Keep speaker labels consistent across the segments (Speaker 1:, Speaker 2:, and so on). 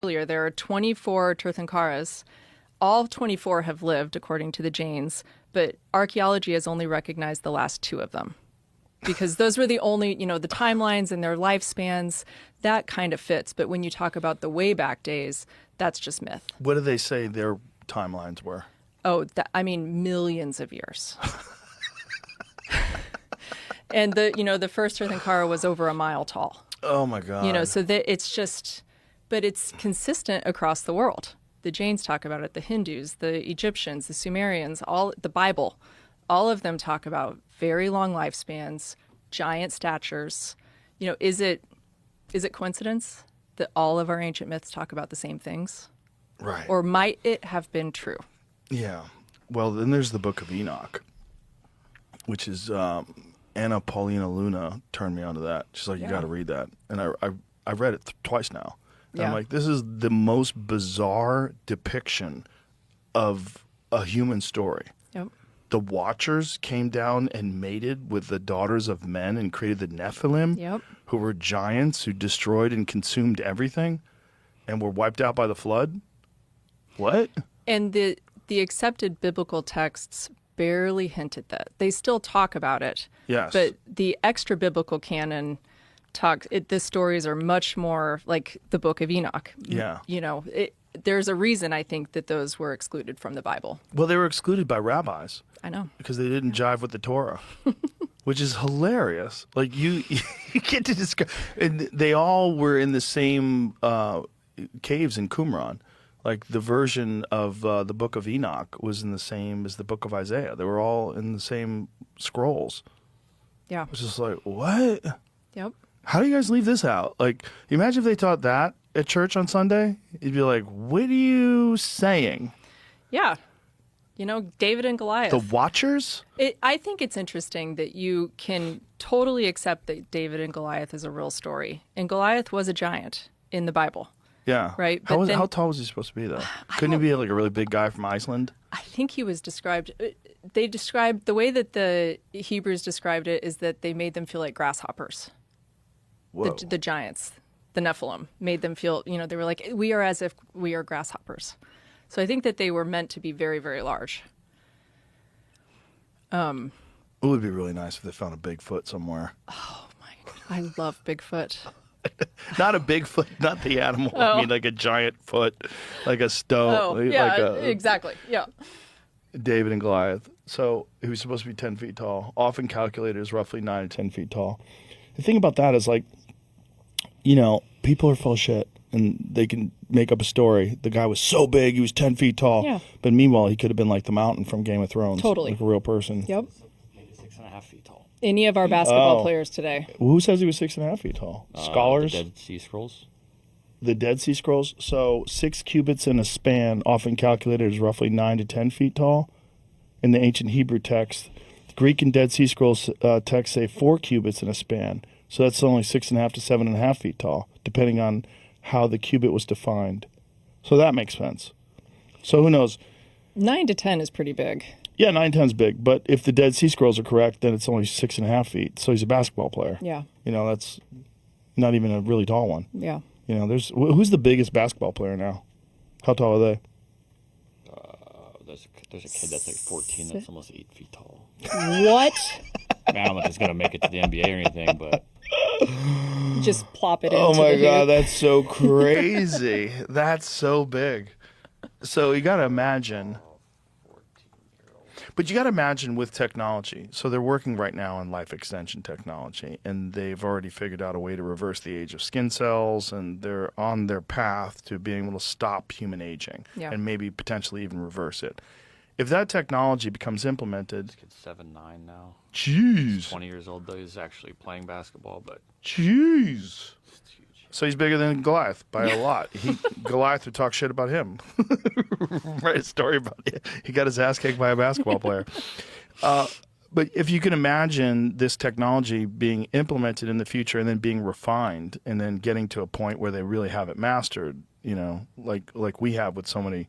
Speaker 1: Earlier, there are 24 Tirthankaras. All 24 have lived, according to the Jains, but archaeology has only recognized the last 2 of them. Because those were the only, the timelines and their lifespans, that kind of fits. But when you talk about the way back days, that's just myth.
Speaker 2: What do they say their timelines were?
Speaker 1: Oh, millions of years. And the first Tirthankara was over a mile tall.
Speaker 2: Oh my God.
Speaker 1: So but it's consistent across the world. The Jains talk about it, the Hindus, the Egyptians, the Sumerians, the Bible, all of them talk about very long lifespans, giant statures. Is it coincidence that all of our ancient myths talk about the same things?
Speaker 2: Right.
Speaker 1: Or might it have been true? Yeah.
Speaker 2: Well, then there's the Book of Enoch, which is Anna Paulina Luna turned me onto that. She's like, you got to read that. And I read it twice now. And I'm like, this is the most bizarre depiction of a human story.
Speaker 1: Yep.
Speaker 2: The Watchers came down and mated with the daughters of men and created the Nephilim, who were giants who destroyed and consumed everything and were wiped out by the flood. What?
Speaker 1: And the accepted biblical texts barely hint at that. They still talk about it.
Speaker 2: Yes.
Speaker 1: But the extra biblical canon the stories are much more like the Book of Enoch.
Speaker 2: Yeah.
Speaker 1: There's a reason I think that those were excluded from the Bible.
Speaker 2: Well, they were excluded by rabbis.
Speaker 1: I know.
Speaker 2: Because they didn't jive with the Torah, which is hilarious. Like you get to discuss, and they all were in the same caves in Qumran. Like the version of the Book of Enoch was in the same as the Book of Isaiah. They were all in the same scrolls.
Speaker 1: Yeah.
Speaker 2: It was just like, what?
Speaker 1: Yep.
Speaker 2: How do you guys leave this out? Like, imagine if they taught that at church on Sunday. You'd be like, what are you saying?
Speaker 1: Yeah. David and Goliath.
Speaker 2: The Watchers?
Speaker 1: I think it's interesting that you can totally accept that David and Goliath is a real story. And Goliath was a giant in the Bible.
Speaker 2: Yeah.
Speaker 1: Right?
Speaker 2: How tall was he supposed to be, though? Couldn't he be like a really big guy from Iceland?
Speaker 1: I think he was described... the way that the Hebrews described it is that they made them feel like grasshoppers.
Speaker 2: Whoa.
Speaker 1: The giants, the Nephilim, made them feel, they were like, we are as if we are grasshoppers. So I think that they were meant to be very, very large.
Speaker 2: It would be really nice if they found a Bigfoot somewhere.
Speaker 1: Oh, my God. I love Bigfoot.
Speaker 2: Not a Bigfoot, not the animal. Oh. I mean, like a giant foot, like a stone.
Speaker 1: Oh, yeah, exactly. Yeah.
Speaker 2: David and Goliath. So he was supposed to be 10 feet tall, often calculated as roughly 9 to 10 feet tall. The thing about that is, like, people are full of shit, and they can make up a story. The guy was so big, he was 10 feet tall.
Speaker 1: Yeah.
Speaker 2: But meanwhile, he could have been like the mountain from Game of Thrones.
Speaker 1: Totally.
Speaker 2: Like a real person.
Speaker 1: Yep.
Speaker 3: Maybe 6.5 feet tall.
Speaker 1: Any of our basketball players today.
Speaker 2: Who says he was 6.5 feet tall? Scholars?
Speaker 3: The Dead Sea Scrolls.
Speaker 2: The Dead Sea Scrolls. So 6 cubits in a span, often calculated as roughly 9 to 10 feet tall. In the ancient Hebrew text, Greek and Dead Sea Scrolls texts say 4 cubits in a span. So that's only 6.5 to 7.5 feet tall, depending on how the cubit was defined. So that makes sense. So who knows?
Speaker 1: 9 to 10 is pretty big.
Speaker 2: Yeah, 9 to 10 is big. But if the Dead Sea Scrolls are correct, then it's only 6.5 feet. So he's a basketball player.
Speaker 1: Yeah.
Speaker 2: That's not even a really tall one.
Speaker 1: Yeah.
Speaker 2: Who's the biggest basketball player now? How tall are they?
Speaker 3: There's a kid that's like 14 that's almost 8 feet tall.
Speaker 1: What?
Speaker 3: I don't know if he's going to make it to the NBA or anything, but...
Speaker 1: Just plop it in.
Speaker 2: Oh my God, that's so crazy. That's so big. So you got to imagine. But you got to imagine with technology. So they're working right now on life extension technology, and they've already figured out a way to reverse the age of skin cells, and they're on their path to being able to stop human aging and maybe potentially even reverse it. If that technology becomes implemented...
Speaker 3: This kid's 7'9" now.
Speaker 2: Jeez.
Speaker 3: He's 20 years old, though. He's actually playing basketball, but...
Speaker 2: Jeez. So he's bigger than Goliath by a lot. Goliath would talk shit about him. Write a story about it. He got his ass kicked by a basketball player. But if you can imagine this technology being implemented in the future and then being refined and then getting to a point where they really have it mastered, like we have with so many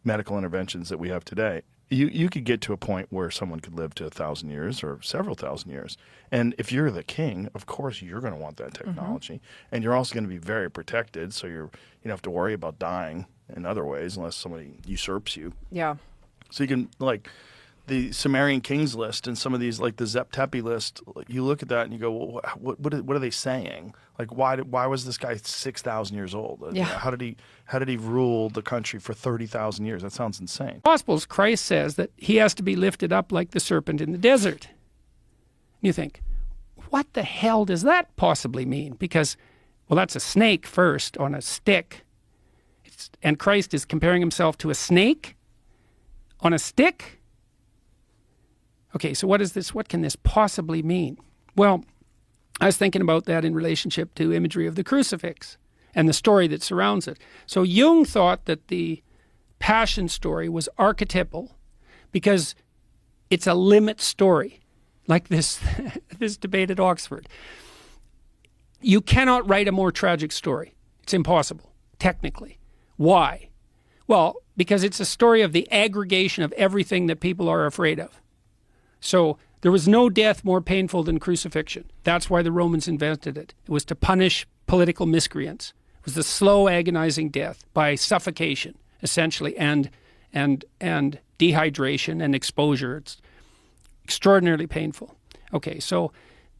Speaker 2: medical interventions that we have today, you could get to a point where someone could live to 1,000 years or several thousand years. And if you're the king, of course you're going to want that technology. And you're also going to be very protected, so you don't have to worry about dying in other ways unless somebody usurps you.
Speaker 1: Yeah.
Speaker 2: So you can, like, the Sumerian kings list and some of these, like the Zep Tepi list, you look at that and you go, well, what are they saying? Like, why was this guy 6,000 years old?
Speaker 1: Yeah.
Speaker 2: How did he rule the country for 30,000 years? That sounds insane.
Speaker 4: Gospels, Christ says that he has to be lifted up like the serpent in the desert. You think, what the hell does that possibly mean? Because, well, that's a snake first on a stick. And Christ is comparing himself to a snake on a stick? Okay, so what is this? What can this possibly mean? Well, I was thinking about that in relationship to imagery of the crucifix and the story that surrounds it. So Jung thought that the Passion story was archetypal because it's a limit story, like this debate at Oxford. You cannot write a more tragic story. It's impossible, technically. Why? Well, because it's a story of the aggregation of everything that people are afraid of. So there was no death more painful than crucifixion. That's why the Romans invented it. It was to punish political miscreants. It was the slow, agonizing death by suffocation, essentially, and dehydration and exposure. It's extraordinarily painful. Okay, so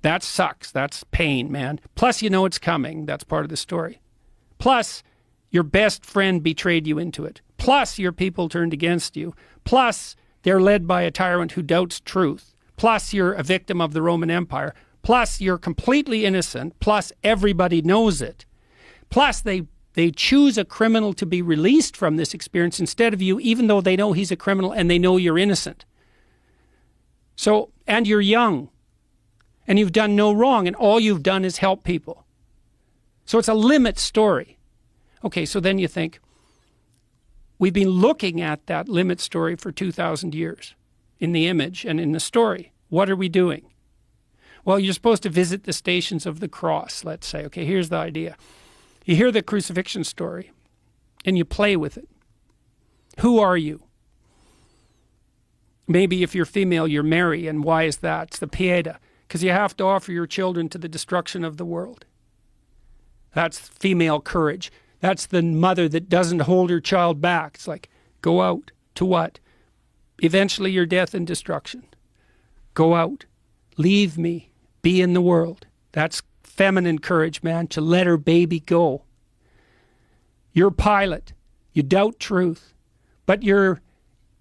Speaker 4: that sucks. That's pain, man. Plus, you know it's coming. That's part of the story. Plus, your best friend betrayed you into it. Plus, your people turned against you. Plus, they're led by a tyrant who doubts truth. Plus, you're a victim of the Roman Empire. Plus, you're completely innocent. Plus, everybody knows it. Plus, they choose a criminal to be released from this experience instead of you, even though they know he's a criminal and they know you're innocent. So, and you're young. And you've done no wrong. And all you've done is help people. So it's a limit story. Okay, so then you think, we've been looking at that limit story for 2,000 years in the image and in the story. What are we doing? Well, you're supposed to visit the stations of the cross, let's say. Okay, here's the idea. You hear the crucifixion story and you play with it. Who are you? Maybe if you're female, you're Mary, and why is that? It's the Pieta, because you have to offer your children to the destruction of the world. That's female courage. That's the mother that doesn't hold her child back. It's like, go out. To what? Eventually your death and destruction. Go out. Leave me. Be in the world. That's feminine courage, man, to let her baby go. You're Pilate. You doubt truth. But you'll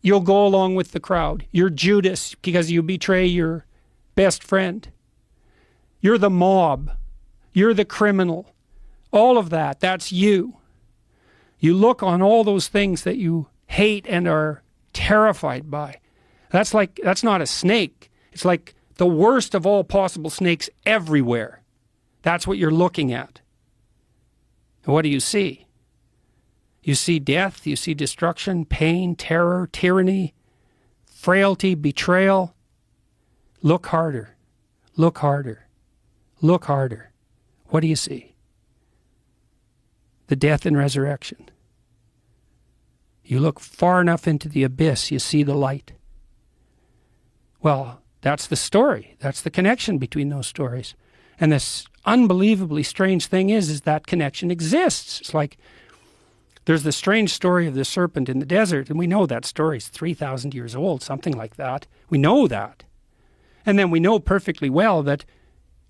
Speaker 4: go along with the crowd. You're Judas because you betray your best friend. You're the mob. You're the criminal. All of that, that's you. You look on all those things that you hate and are terrified by. That's not a snake. It's like the worst of all possible snakes everywhere. That's what you're looking at. And what do you see? You see death, you see destruction, pain, terror, tyranny, frailty, betrayal. Look harder. Look harder. Look harder. What do you see? The death and resurrection. You look far enough into the abyss, you see the light. Well, that's the story. That's the connection between those stories. And this unbelievably strange thing is that connection exists. It's like there's the strange story of the serpent in the desert, and we know that story is 3,000 years old, something like that. We know that. And then we know perfectly well that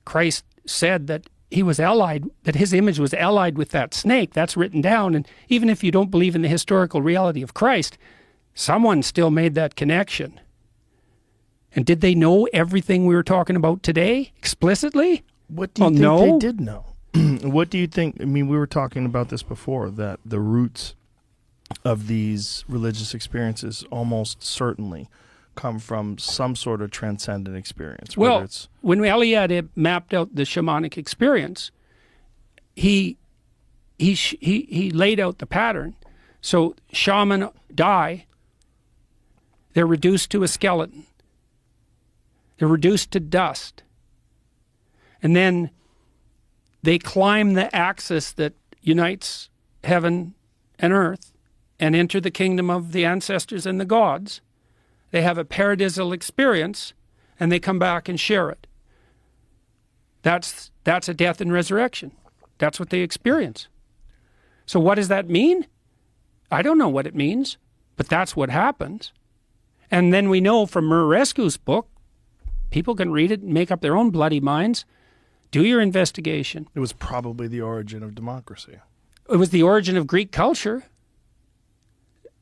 Speaker 4: Christ said that he was allied, that his image was allied with that snake. That's written down. And even if you don't believe in the historical reality of Christ, someone still made that connection. And did they know everything we were talking about today explicitly?
Speaker 2: What do you think they did know? What do you think? I mean, we were talking about this before, that the roots of these religious experiences almost certainly come from some sort of transcendent experience.
Speaker 4: Well, when Eliade mapped out the shamanic experience, he laid out the pattern. So shaman die, they're reduced to a skeleton. They're reduced to dust. And then they climb the axis that unites heaven and earth and enter the kingdom of the ancestors and the gods. They have a paradisal experience, and they come back and share it. That's a death and resurrection. That's what they experience. So what does that mean? I don't know what it means, but that's what happens. And then we know from Murarescu's book, people can read it and make up their own bloody minds. Do your investigation.
Speaker 2: It was probably the origin of democracy.
Speaker 4: It was the origin of Greek culture,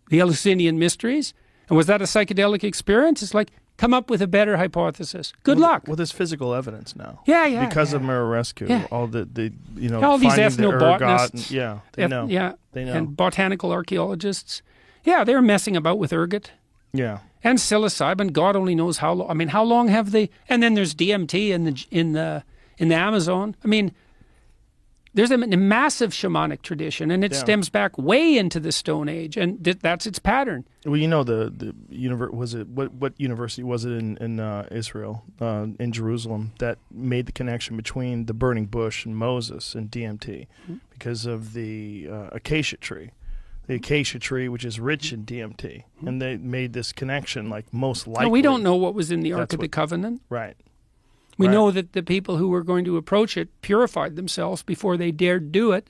Speaker 4: the Eleusinian mysteries. And was that a psychedelic experience? It's like, come up with a better hypothesis. Good luck.
Speaker 2: Well, there's physical evidence now.
Speaker 4: Yeah.
Speaker 2: Because of Murarescu, all the
Speaker 4: all these
Speaker 2: finding the
Speaker 4: ethnobotanists.
Speaker 2: they know. They know.
Speaker 4: And botanical archaeologists. Yeah, they're messing about with ergot.
Speaker 2: Yeah.
Speaker 4: And psilocybin. God only knows how long. I mean, how long have they? And then there's DMT in the Amazon. I mean, there's a massive shamanic tradition, and it stems back way into the Stone Age, and that's its pattern.
Speaker 2: Well, the what university was it in Israel, in Jerusalem, that made the connection between the burning bush and Moses and DMT because of the acacia tree. The acacia tree, which is rich in DMT, and they made this connection like most likely.
Speaker 4: No, we don't know what was in the Ark of the Covenant.
Speaker 2: Right.
Speaker 4: We know that the people who were going to approach it purified themselves before they dared do it.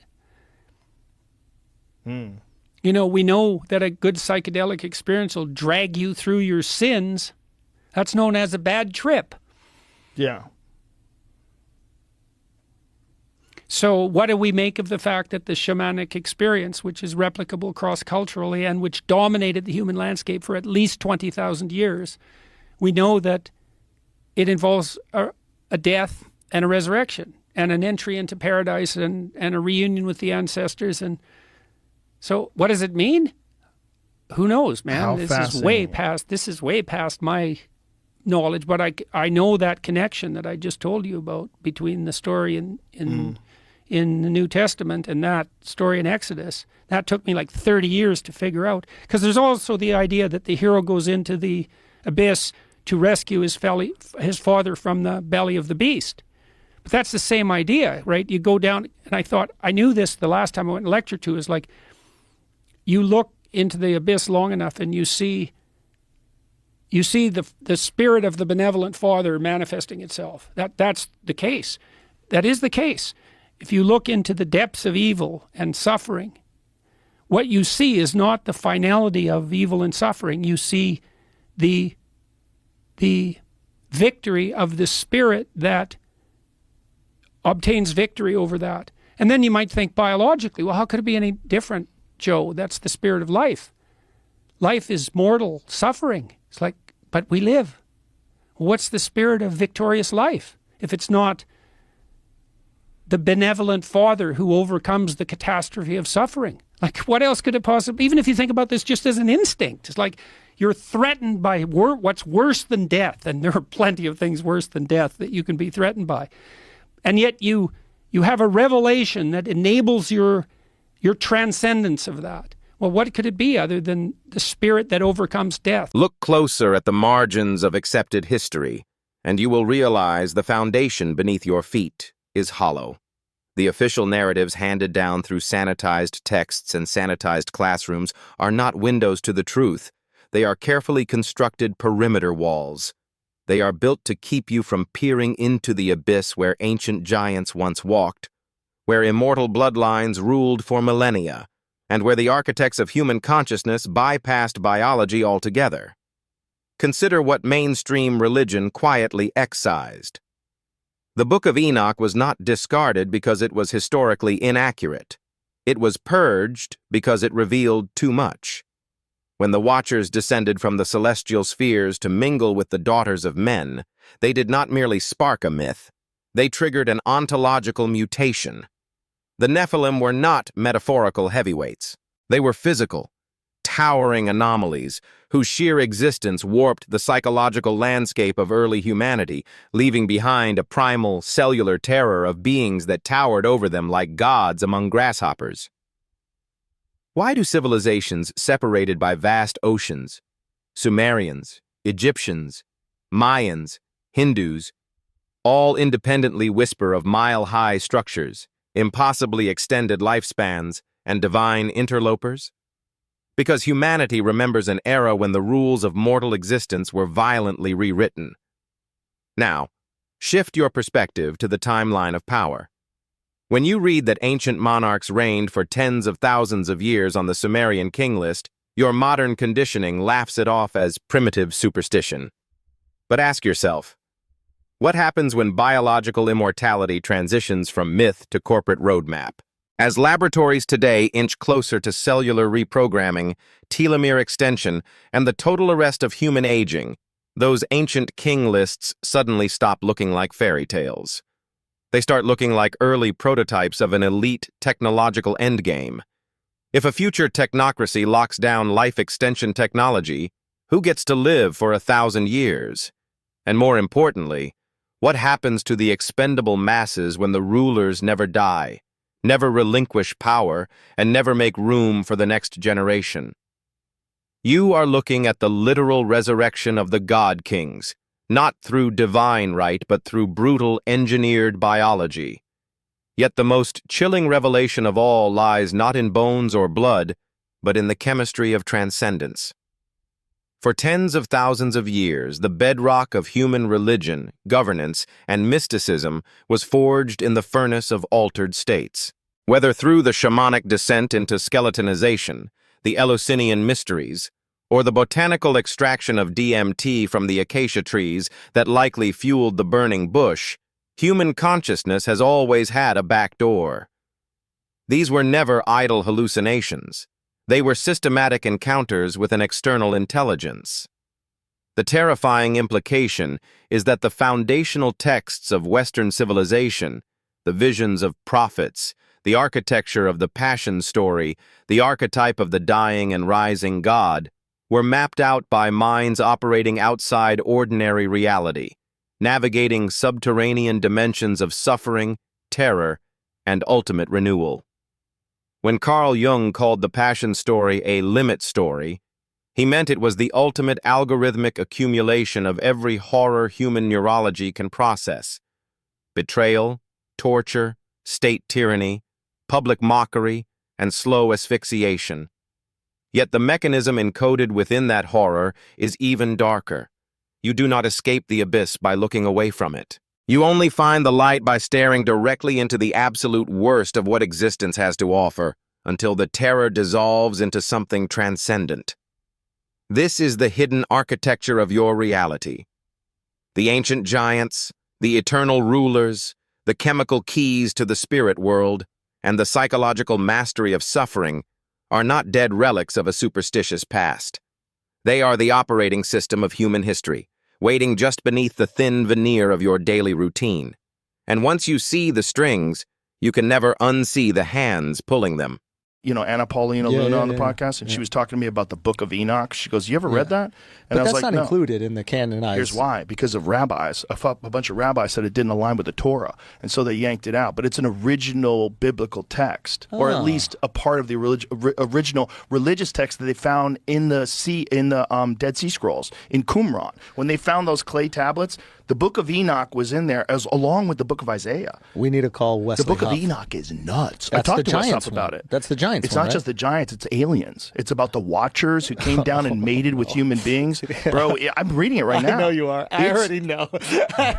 Speaker 4: We know that a good psychedelic experience will drag you through your sins. That's known as a bad trip.
Speaker 2: Yeah.
Speaker 4: So what do we make of the fact that the shamanic experience, which is replicable cross-culturally and which dominated the human landscape for at least 20,000 years, we know that it involves a death and a resurrection and an entry into paradise and a reunion with the ancestors. And so what does it mean? Who knows, man? This is way past my knowledge, but I know that connection that I just told you about between the story in the New Testament and that story in Exodus. That took me like 30 years to figure out. Because there's also the idea that the hero goes into the abyss to rescue his father from the belly of the beast. But that's the same idea, right? You go down, and I thought, I knew this the last time I went and lectured to, is like, you look into the abyss long enough and you see the spirit of the benevolent father manifesting itself. That's the case. That is the case. If you look into the depths of evil and suffering, what you see is not the finality of evil and suffering. You see the victory of the spirit that obtains victory over that. And then you might think biologically, well, how could it be any different, Joe? That's the spirit of life. Life is mortal suffering. It's like, but we live. What's the spirit of victorious life if it's not the benevolent father who overcomes the catastrophe of suffering? Like, what else could it possibly, even if you think about this just as an instinct, it's like you're threatened by what's worse than death, and there are plenty of things worse than death that you can be threatened by. And yet you have a revelation that enables your transcendence of that. Well, what could it be other than the spirit that overcomes death?
Speaker 5: Look closer at the margins of accepted history, and you will realize the foundation beneath your feet is hollow. The official narratives handed down through sanitized texts and sanitized classrooms are not windows to the truth. They are carefully constructed perimeter walls. They are built to keep you from peering into the abyss where ancient giants once walked, where immortal bloodlines ruled for millennia, and where the architects of human consciousness bypassed biology altogether. Consider what mainstream religion quietly excised. The Book of Enoch was not discarded because it was historically inaccurate. It was purged because it revealed too much. When the Watchers descended from the celestial spheres to mingle with the daughters of men, they did not merely spark a myth. They triggered an ontological mutation. The Nephilim were not metaphorical heavyweights. They were physical, towering anomalies whose sheer existence warped the psychological landscape of early humanity, leaving behind a primal, cellular terror of beings that towered over them like gods among grasshoppers. Why do civilizations separated by vast oceans, Sumerians, Egyptians, Mayans, Hindus, all independently whisper of mile-high structures, impossibly extended lifespans, and divine interlopers? because humanity remembers an era when the rules of mortal existence were violently rewritten. Now, shift your perspective to the timeline of power. When you read that ancient monarchs reigned for tens of thousands of years on the Sumerian king list, your modern conditioning laughs it off as primitive superstition. But ask yourself, what happens when biological immortality transitions from myth to corporate roadmap? As laboratories today inch closer to cellular reprogramming, telomere extension, and the total arrest of human aging, those ancient king lists suddenly stop looking like fairy tales. They start looking like early prototypes of an elite technological endgame. If a future technocracy locks down life extension technology, who gets to live for 1,000 years? And more importantly, what happens to the expendable masses when the rulers never die, never relinquish power, and never make room for the next generation? You are looking at the literal resurrection of the God Kings, not through divine right, but through brutal engineered biology. Yet the most chilling revelation of all lies not in bones or blood, but in the chemistry of transcendence. For tens of thousands of years, the bedrock of human religion, governance, and mysticism was forged in the furnace of altered states. Whether through the shamanic descent into skeletonization, the Eleusinian mysteries, or the botanical extraction of DMT from the acacia trees that likely fueled the burning bush, human consciousness has always had a back door. These were never idle hallucinations. They were systematic encounters with an external intelligence. The terrifying implication is that the foundational texts of Western civilization, the visions of prophets, the architecture of the Passion story, the archetype of the dying and rising God, were mapped out by minds operating outside ordinary reality, navigating subterranean dimensions of suffering, terror, and ultimate renewal. When Carl Jung called the Passion story a limit story, he meant it was the ultimate algorithmic accumulation of every horror human neurology can process: betrayal, torture, state tyranny, public mockery, and slow asphyxiation. Yet the mechanism encoded within that horror is even darker. You do not escape the abyss by looking away from it. You only find the light by staring directly into the absolute worst of what existence has to offer, until the terror dissolves into something transcendent. This is the hidden architecture of your reality. The ancient giants, the eternal rulers, the chemical keys to the spirit world, and the psychological mastery of suffering are not dead relics of a superstitious past. They are the operating system of human history, waiting just beneath the thin veneer of your daily routine. And once you see the strings, you can never unsee the hands pulling them.
Speaker 2: You know, Anna Paulina Luna on the podcast, and she was talking to me about the Book of Enoch. She goes, "You ever read that?" And
Speaker 6: but
Speaker 2: I was
Speaker 6: that's
Speaker 2: like,
Speaker 6: not
Speaker 2: "No."
Speaker 6: included in the canonized.
Speaker 2: Here's why: because of rabbis. A bunch of rabbis said it didn't align with the Torah, and so they yanked it out. But it's an original biblical text, or at least a part of the original religious text that they found in the Dead Sea Scrolls in Qumran. When they found those clay tablets, the Book of Enoch was in there, along with the Book of Isaiah.
Speaker 6: We need to call Wesley
Speaker 2: The Book
Speaker 6: Huff.
Speaker 2: of Enoch is nuts.
Speaker 6: That's
Speaker 2: I talked
Speaker 6: the
Speaker 2: to Wes
Speaker 6: Giants
Speaker 2: Huff about
Speaker 6: one.
Speaker 2: it.
Speaker 6: That's the Giants
Speaker 2: It's
Speaker 6: one,
Speaker 2: not
Speaker 6: right?
Speaker 2: just the Giants, it's aliens. It's about the Watchers who came down and mated with human beings. Bro, I'm reading it right now.
Speaker 6: I know you are. I already know.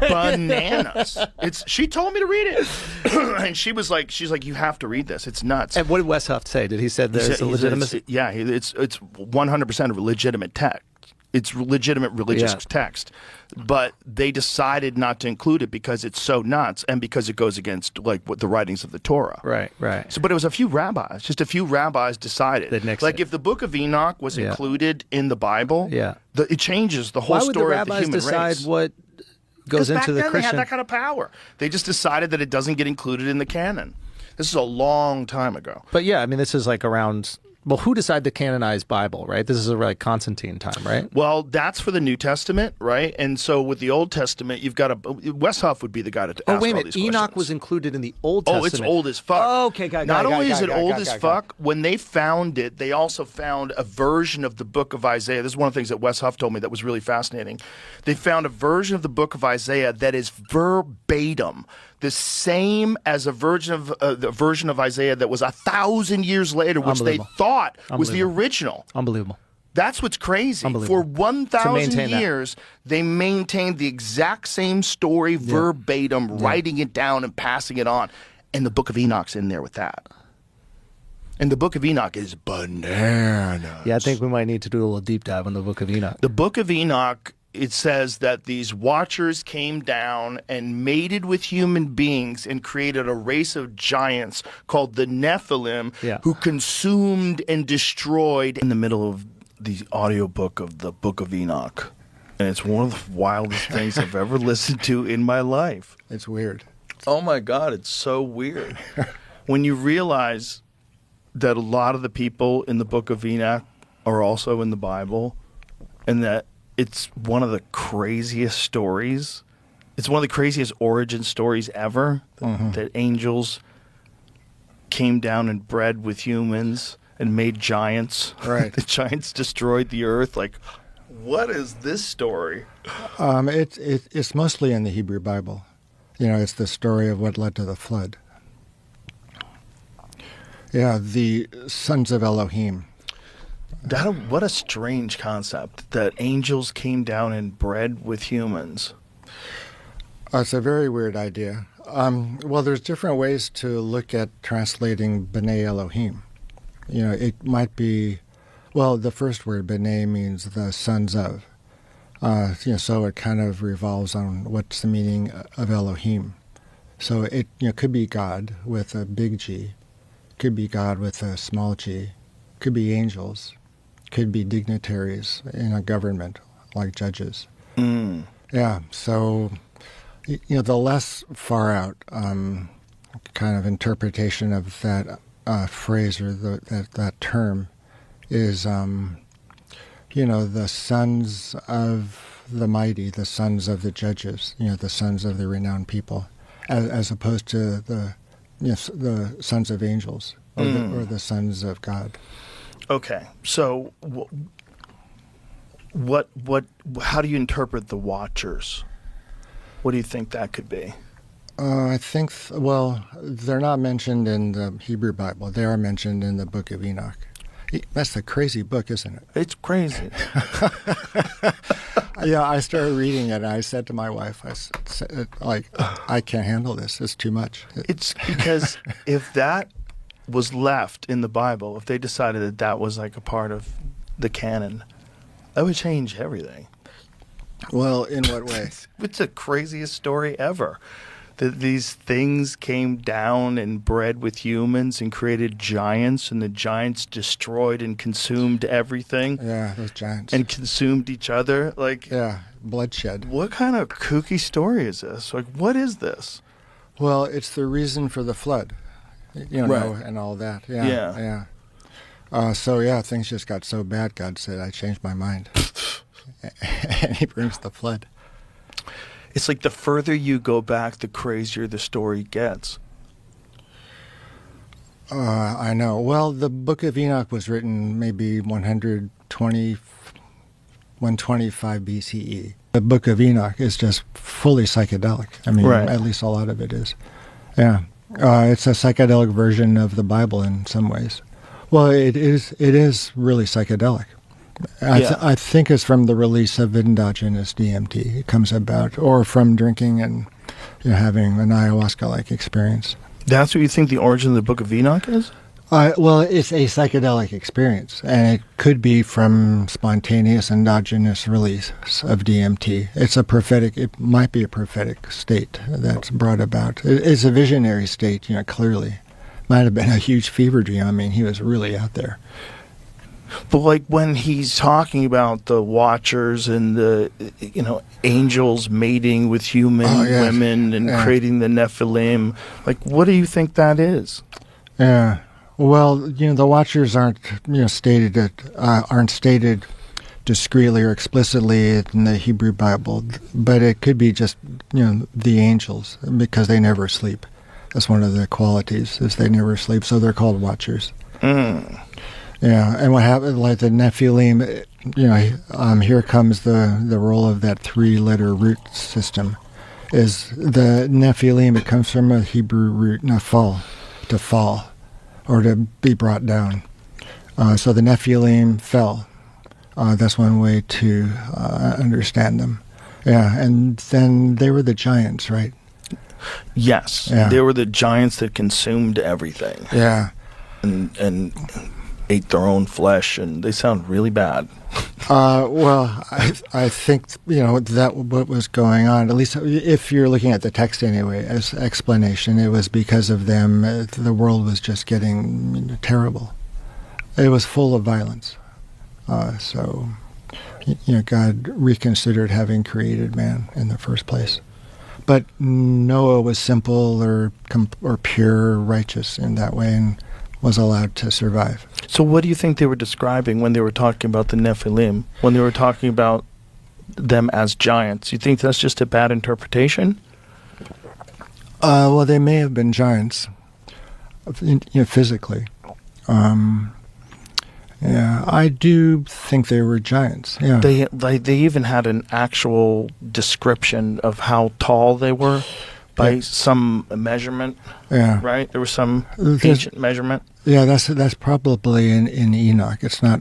Speaker 2: Bananas. She told me to read it. And she's like, you have to read this. It's nuts.
Speaker 6: And what did Wes Huff say? Did he say there's a legitimacy?
Speaker 2: It's 100% a legitimate text. It's legitimate religious text, but they decided not to include it because it's so nuts and because it goes against what the writings of the Torah.
Speaker 6: Right.
Speaker 2: So, but it was a few rabbis. Just a few rabbis decided. If the Book of Enoch was included in the Bible, it changes the whole story of the human race.
Speaker 6: Why would the rabbis decide what goes into the
Speaker 2: Christian? They had that kind of power. They just decided that it doesn't get included in the canon. This is a long time ago.
Speaker 6: But yeah, I mean, this is like around. Well, who decided to canonize Bible, right? This is like Constantine time, right?
Speaker 2: Well, that's for the New Testament, right? And so with the Old Testament, you've got Wes Huff would be the guy to ask all these questions.
Speaker 6: Oh, wait a minute. Enoch was included in the Old Testament.
Speaker 2: Oh, it's old as fuck.
Speaker 6: Oh, okay,
Speaker 2: Not only is it old as fuck, when they found it, they also found a version of the Book of Isaiah. This is one of the things that Wes Huff told me that was really fascinating. They found a version of the Book of Isaiah that is verbatim the same as a version of the version of Isaiah that was 1,000 years later, which they thought was the original.
Speaker 6: Unbelievable.
Speaker 2: That's what's crazy. For
Speaker 6: Unbelievable.
Speaker 2: 1,000 years, they maintained the exact same story verbatim, writing it down and passing it on. And the Book of Enoch's in there with that. And the Book of Enoch is bananas.
Speaker 6: Yeah, I think we might need to do a little deep dive on the Book of Enoch.
Speaker 2: The Book of Enoch, it says that these watchers came down and mated with human beings and created a race of giants called the Nephilim, who consumed and destroyed in the middle of the audiobook of the Book of Enoch. And it's one of the wildest things I've ever listened to in my life.
Speaker 6: It's weird.
Speaker 2: Oh my God, it's so weird. When you realize that a lot of the people in the Book of Enoch are also in the Bible, and that it's one of the craziest stories. It's one of the craziest origin stories ever, that angels came down and bred with humans and made giants.
Speaker 6: Right.
Speaker 2: The giants destroyed the earth. Like, what is this story?
Speaker 7: It's mostly in the Hebrew Bible. It's the story of what led to the flood. Yeah, the sons of Elohim.
Speaker 2: What a strange concept, that angels came down and bred with humans.
Speaker 7: It's a very weird idea. Well, there's different ways to look at translating B'nai Elohim. It might be, the first word, B'nai, means the sons of. So it kind of revolves on what's the meaning of Elohim. So it could be God with a big G, could be God with a small g, could be angels, could be dignitaries in a government like judges. Yeah, so the less far out kind of interpretation of that phrase or that term is the sons of the mighty, the sons of the judges, the sons of the renowned people, as opposed to the sons of angels or the sons of God.
Speaker 2: Okay, so how do you interpret the Watchers? What do you think that could be?
Speaker 7: I think, they're not mentioned in the Hebrew Bible. They are mentioned in the Book of Enoch. That's a crazy book, isn't it?
Speaker 2: It's crazy.
Speaker 7: Yeah, I started reading it, and I said to my wife, I can't handle this. It's too much.
Speaker 2: It's because if that was left in the Bible, if they decided that was like a part of the canon, that would change everything.
Speaker 7: Well, in what way?
Speaker 2: It's the craziest story ever. That these things came down and bred with humans and created giants, and the giants destroyed and consumed everything.
Speaker 7: Yeah, those giants.
Speaker 2: And consumed each other.
Speaker 7: Yeah, bloodshed.
Speaker 2: What kind of kooky story is this? What is this?
Speaker 7: Well, it's the reason for the flood,
Speaker 2: right.
Speaker 7: And all that. Yeah. Things just got so bad, God said, I changed my mind. And he brings the flood.
Speaker 2: It's like the further you go back, the crazier the story gets.
Speaker 7: I know. Well, the Book of Enoch was written maybe 125 BCE. The Book of Enoch is just fully psychedelic. I mean, At least a lot of it is. Yeah. It's a psychedelic version of the Bible in some ways. Well, it is really psychedelic. I think it's from the release of endogenous DMT. It comes about, or from drinking and having an ayahuasca-like experience.
Speaker 2: That's what you think the origin of the Book of Enoch is?
Speaker 7: It's a psychedelic experience, and it could be from spontaneous endogenous release of DMT. It might be a prophetic state that's brought about. It's a visionary state, clearly. Might have been a huge fever dream. I mean, he was really out there.
Speaker 2: But when he's talking about the Watchers and the angels mating with human women and creating the Nephilim, what do you think that is?
Speaker 7: Yeah, well, the Watchers aren't stated discreetly or explicitly in the Hebrew Bible, but it could be just the angels, because they never sleep. That's one of the qualities, is they never sleep, so they're called Watchers. Yeah, and what happened, like the Nephilim, here comes the role of that three-letter root system. is the Nephilim. It comes from a Hebrew root, nephal, to fall, or to be brought down. So the Nephilim fell. That's one way to understand them. Yeah, and then they were the giants, right?
Speaker 2: Yes,
Speaker 7: Yeah.
Speaker 2: they were the giants that consumed everything
Speaker 7: Yeah.
Speaker 2: and ate their own flesh, and they sound really bad.
Speaker 7: Well, I think, that what was going on, at least if you're looking at the text anyway, as explanation, it was because of them, the world was just getting terrible. It was full of violence. So, God reconsidered having created man in the first place. But Noah was simple or pure, righteous in that way, and was allowed to survive.
Speaker 2: So what do you think they were describing when they were talking about the Nephilim, when they were talking about them as giants? You think that's just a bad interpretation?
Speaker 7: Well, they may have been giants, physically. Yeah, I do think they were giants. Yeah,
Speaker 2: They even had an actual description of how tall they were by some measurement.
Speaker 7: yeah,
Speaker 2: Right? There was some
Speaker 7: There's-
Speaker 2: ancient measurement.
Speaker 7: yeah. That's probably in Enoch. It's not,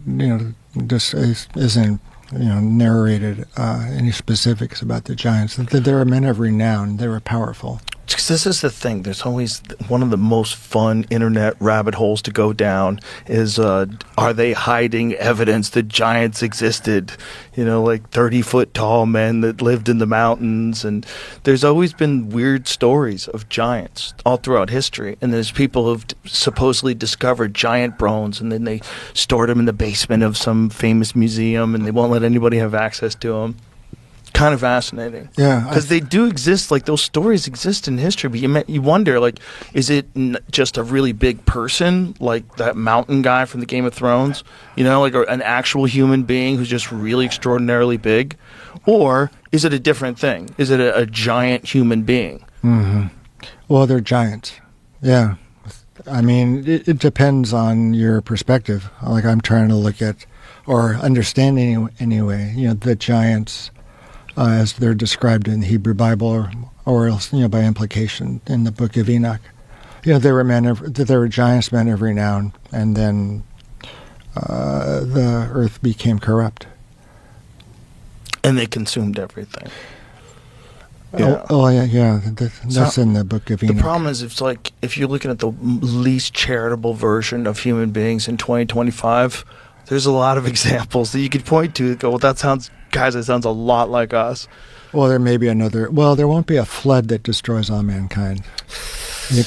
Speaker 7: just isn't narrated any specifics about the giants. They were men of renown. They were powerful.
Speaker 2: Because this is the thing. There's always one of the most fun internet rabbit holes to go down is, are they hiding evidence that giants existed? Like 30-foot tall men that lived in the mountains. And there's always been weird stories of giants all throughout history. And there's people who've supposedly discovered giant bones, and then they stored them in the basement of some famous museum, and they won't let anybody have access to them. Kind of fascinating.
Speaker 7: Yeah,
Speaker 2: Because they do exist, like those stories exist in history, but you wonder, like, is it just a really big person, like that mountain guy from the Game of Thrones, like an actual human being who's just really extraordinarily big? Or is it a different thing? Is it a giant human being?
Speaker 7: Mm-hmm. Well, they're giants. Yeah. I mean, it depends on your perspective. Like I'm trying to look at, or understand anyway, the giants as they're described in the Hebrew Bible, or else, by implication in the Book of Enoch. They were giants, men of renown, and then the earth became corrupt.
Speaker 2: And they consumed everything.
Speaker 7: Yeah. That's in the Book of Enoch.
Speaker 2: The problem is, it's like, if you're looking at the least charitable version of human beings in 2025, there's a lot of examples that you could point to that go, well, that sounds a lot like us.
Speaker 7: Well, there may be another. Well, there won't be a flood that destroys all mankind.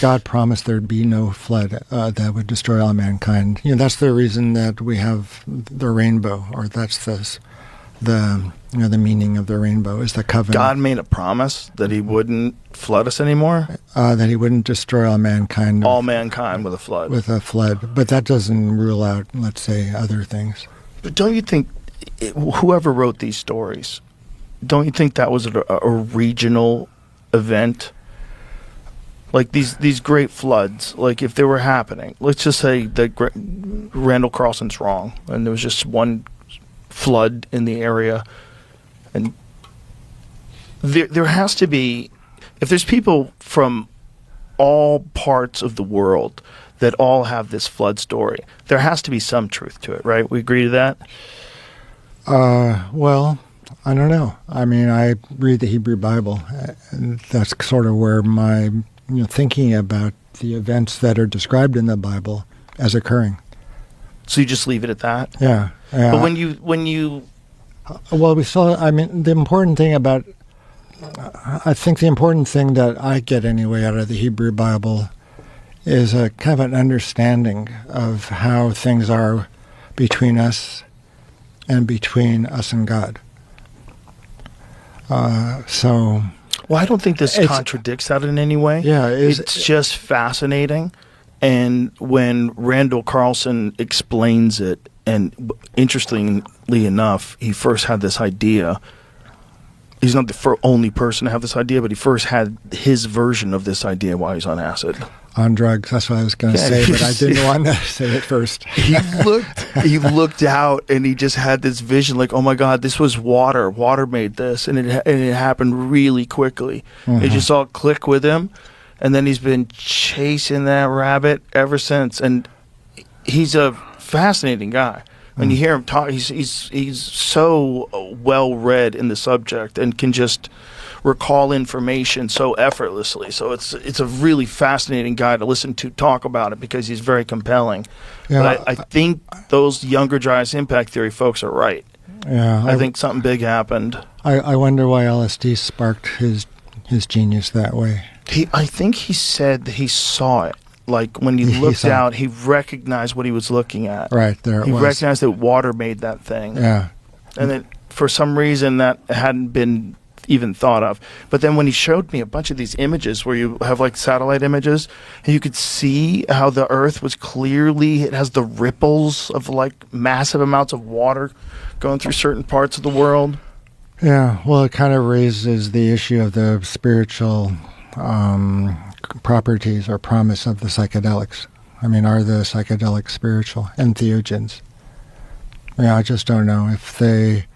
Speaker 7: God promised there'd be no flood that would destroy all mankind. That's the reason that we have the rainbow, or that's the meaning of the rainbow is the covenant.
Speaker 2: God made a promise that He wouldn't flood us anymore.
Speaker 7: That He wouldn't destroy all mankind.
Speaker 2: All mankind with a flood.
Speaker 7: With a flood, but that doesn't rule out, let's say, other things.
Speaker 2: But don't you think whoever wrote these stories, don't you think that was a regional event? Like these great floods, like if they were happening, let's just say that Randall Carlson's wrong, and there was just one flood in the area, and there has to be, if there's people from all parts of the world that all have this flood story, there has to be some truth to it, right? We agree to that?
Speaker 7: Well, I don't know. I mean, I read the Hebrew Bible, and that's sort of where my thinking about the events that are described in the Bible as occurring.
Speaker 2: So you just leave it at that?
Speaker 7: Yeah.
Speaker 2: But when you
Speaker 7: well, we saw. I mean, the important thing about, I think the important thing that I get anyway out of the Hebrew Bible is a kind of an understanding of how things are between us and between us and God.
Speaker 2: Well, I don't think this contradicts that in any way.
Speaker 7: Yeah,
Speaker 2: it's just fascinating. And when Randall Carlson explains it, and interestingly enough, he first had this idea he's not the only person to have this idea, but he first had his version of this idea while he's on acid.
Speaker 7: On drugs, that's what I was going to say, but I didn't want to say it first.
Speaker 2: He looked out and he just had this vision like, oh my God, this was water. Water made this, and it happened really quickly.
Speaker 7: Mm-hmm.
Speaker 2: It just all clicked with him, and then he's been chasing that rabbit ever since. And he's a fascinating guy. When you hear him talk, he's so well read in the subject and can just recall information so effortlessly. So it's a really fascinating guy to listen to talk about it because he's very compelling.
Speaker 7: Yeah,
Speaker 2: but I think those younger Dryas impact theory folks are right.
Speaker 7: Yeah,
Speaker 2: I think something big happened.
Speaker 7: I wonder why LSD sparked his genius that way.
Speaker 2: I think he said that he saw it. Like when he looked out, he recognized what he was looking at.
Speaker 7: Right there,
Speaker 2: he recognized that water made that thing.
Speaker 7: Yeah,
Speaker 2: and that for some reason that hadn't been even thought of. But then when he showed me a bunch of these images where you have like satellite images, and you could see how the Earth was clearly, it has the ripples of like massive amounts of water going through certain parts of the world.
Speaker 7: Yeah, well, it kind of raises the issue of the spiritual properties or promise of the psychedelics. I mean, are the psychedelics spiritual? Entheogens. Yeah, I just don't know if they...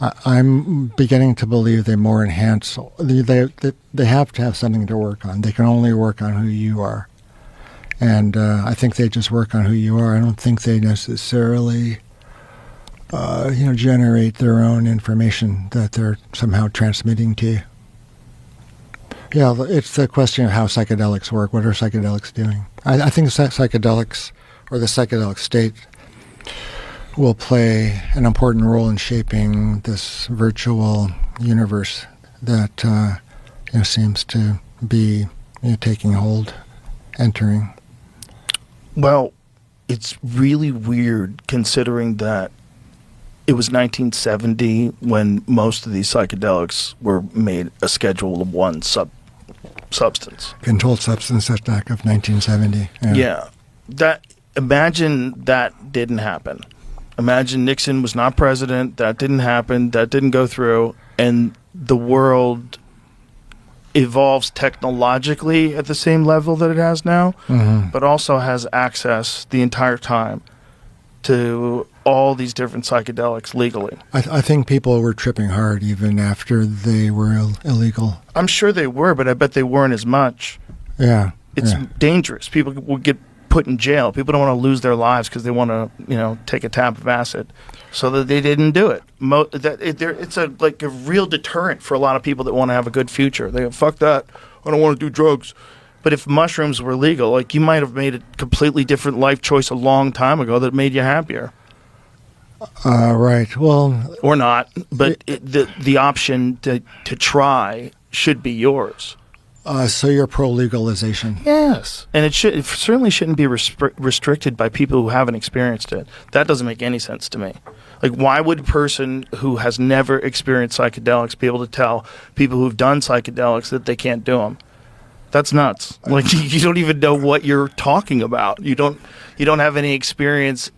Speaker 7: I'm beginning to believe they more enhance... They have to have something to work on. They can only work on who you are. And I think they just work on who you are. I don't think they necessarily... generate their own information that they're somehow transmitting to you. Yeah, it's the question of how psychedelics work. What are psychedelics doing? I think psychedelics, or the psychedelic state, will play an important role in shaping this virtual universe that seems to be taking hold, entering.
Speaker 2: Well, it's really weird considering that it was 1970 when most of these psychedelics were made a Schedule of 1 substance.
Speaker 7: Controlled Substance Act of 1970.
Speaker 2: Yeah. Imagine that didn't happen. Imagine Nixon was not president. That didn't happen. That didn't go through. And the world evolves technologically at the same level that it has now, but also has access the entire time to all these different psychedelics legally.
Speaker 7: I think people were tripping hard even after they were illegal.
Speaker 2: I'm sure they were, but I bet they weren't as much.
Speaker 7: Yeah.
Speaker 2: It's dangerous. People will get put in jail. People don't want to lose their lives because they want to, take a tab of acid. So that they didn't do it. It's a real deterrent for a lot of people that want to have a good future. They go, fuck that. I don't want to do drugs. But if mushrooms were legal, you might have made a completely different life choice a long time ago that made you happier.
Speaker 7: Right. Well,
Speaker 2: or not, but the option to try should be yours.
Speaker 7: So you're pro-legalization?
Speaker 2: Yes. And it certainly shouldn't be restricted by people who haven't experienced it. That doesn't make any sense to me. Why would a person who has never experienced psychedelics be able to tell people who've done psychedelics that they can't do them? That's nuts. You don't even know what you're talking about. You don't have any experience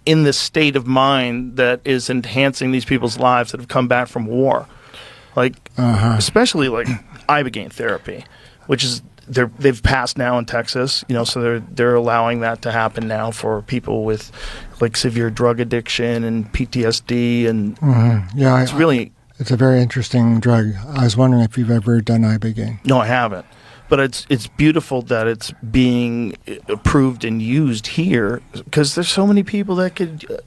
Speaker 2: in the state of mind that is enhancing these people's lives that have come back from war. Especially Ibogaine therapy, which is they've passed now in Texas, so they're allowing that to happen now for people with severe drug addiction and PTSD and
Speaker 7: yeah,
Speaker 2: it's
Speaker 7: a very interesting drug. I was wondering if you've ever done Ibogaine.
Speaker 2: No, I haven't. But it's beautiful that it's being approved and used here because there's so many people that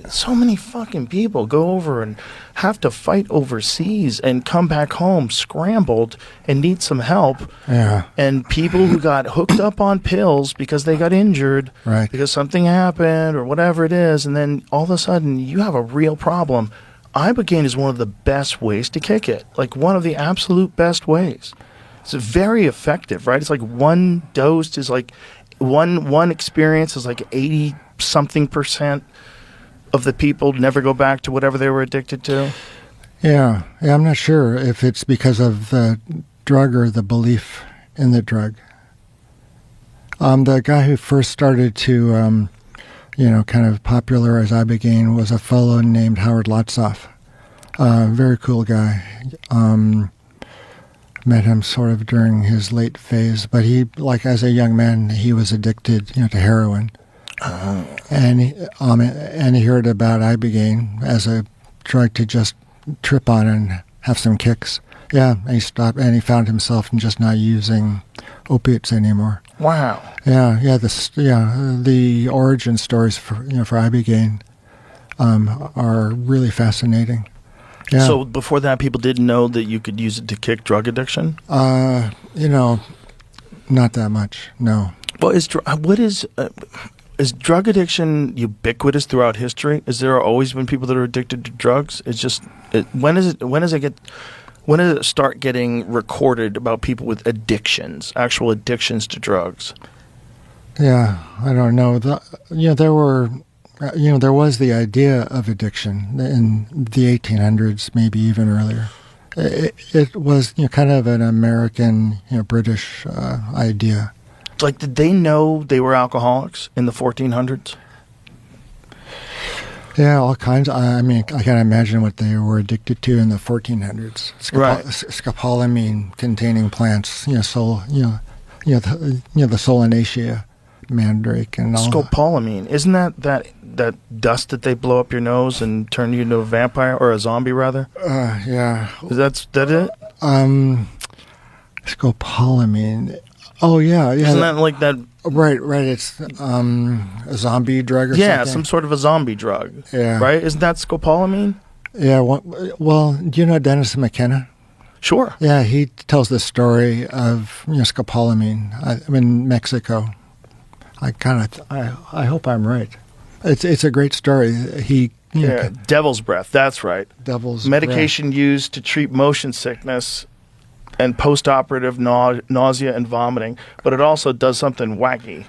Speaker 2: so many fucking people go over and have to fight overseas and come back home scrambled and need some help.
Speaker 7: Yeah.
Speaker 2: And people who got hooked up on pills because they got injured,
Speaker 7: right,
Speaker 2: because something happened or whatever it is, and then all of a sudden you have a real problem. Ibogaine is one of the best ways to kick it, one of the absolute best ways. It's very effective, right? It's one dose is one experience is 80-something% of the people never go back to whatever they were addicted to.
Speaker 7: Yeah, I'm not sure if it's because of the drug or the belief in the drug. The guy who first started to, kind of popularize Ibogaine was a fellow named Howard Lotsoff. Very cool guy. Met him sort of during his late phase, but he, like as a young man, he was addicted, to heroin. And he heard about ibogaine as a drug to just trip on and have some kicks. Yeah, and he stopped, and he found himself just not using opiates anymore.
Speaker 2: Wow.
Speaker 7: Yeah. The origin stories for ibogaine are really fascinating. Yeah.
Speaker 2: So before that, people didn't know that you could use it to kick drug addiction?
Speaker 7: Not that much. No.
Speaker 2: Well, is drug addiction ubiquitous throughout history? Is there always been people that are addicted to drugs? It's just when does it start getting recorded about people with addictions, actual addictions to drugs?
Speaker 7: Yeah, I don't know. There was the idea of addiction in the 1800s, maybe even earlier. It was kind of an American, British idea.
Speaker 2: Like, did they know they were alcoholics in the 1400s?
Speaker 7: Yeah, all kinds. I can't imagine what they were addicted to in the 1400s.
Speaker 2: Right.
Speaker 7: Scopolamine containing plants, the Solanaceae mandrake and all.
Speaker 2: Scopolamine, isn't that dust that they blow up your nose and turn you into a vampire or a zombie rather?
Speaker 7: Yeah.
Speaker 2: Is that it?
Speaker 7: Scopolamine. Oh yeah.
Speaker 2: Isn't that like that?
Speaker 7: Right. It's a zombie drug or something.
Speaker 2: Yeah, some sort of a zombie drug.
Speaker 7: Yeah.
Speaker 2: Right? Isn't that scopolamine?
Speaker 7: Yeah. Well, do you know Dennis McKenna?
Speaker 2: Sure.
Speaker 7: Yeah, he tells the story of scopolamine in Mexico. I hope I'm right. It's a great story.
Speaker 2: Devil's breath. That's right.
Speaker 7: Devil's
Speaker 2: medication
Speaker 7: breath.
Speaker 2: Used to treat motion sickness and post-operative nausea and vomiting, but it also does something wacky.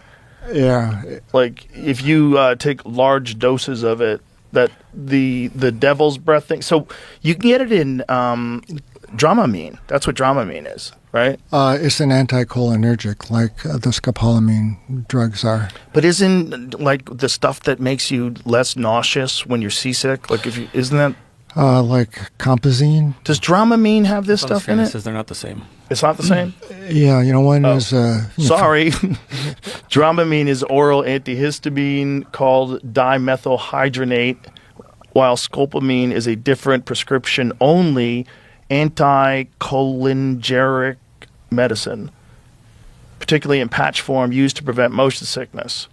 Speaker 7: Yeah.
Speaker 2: Like if you take large doses of it, that the devil's breath thing. So you can get it in Dramamine. That's what Dramamine is, right?
Speaker 7: It's an anticholinergic, like the scopolamine drugs are.
Speaker 2: But isn't like the stuff that makes you less nauseous when you're seasick? Like isn't that
Speaker 7: like compazine?
Speaker 2: Does Dramamine have this stuff in it?
Speaker 3: Says they're not the same.
Speaker 2: It's not the same?
Speaker 7: Yeah, one is...
Speaker 2: Sorry. Dramamine is oral antihistamine called dimethylhydrinate, while scopolamine is a different prescription-only anticholinergic medicine, particularly in patch form, used to prevent motion sickness.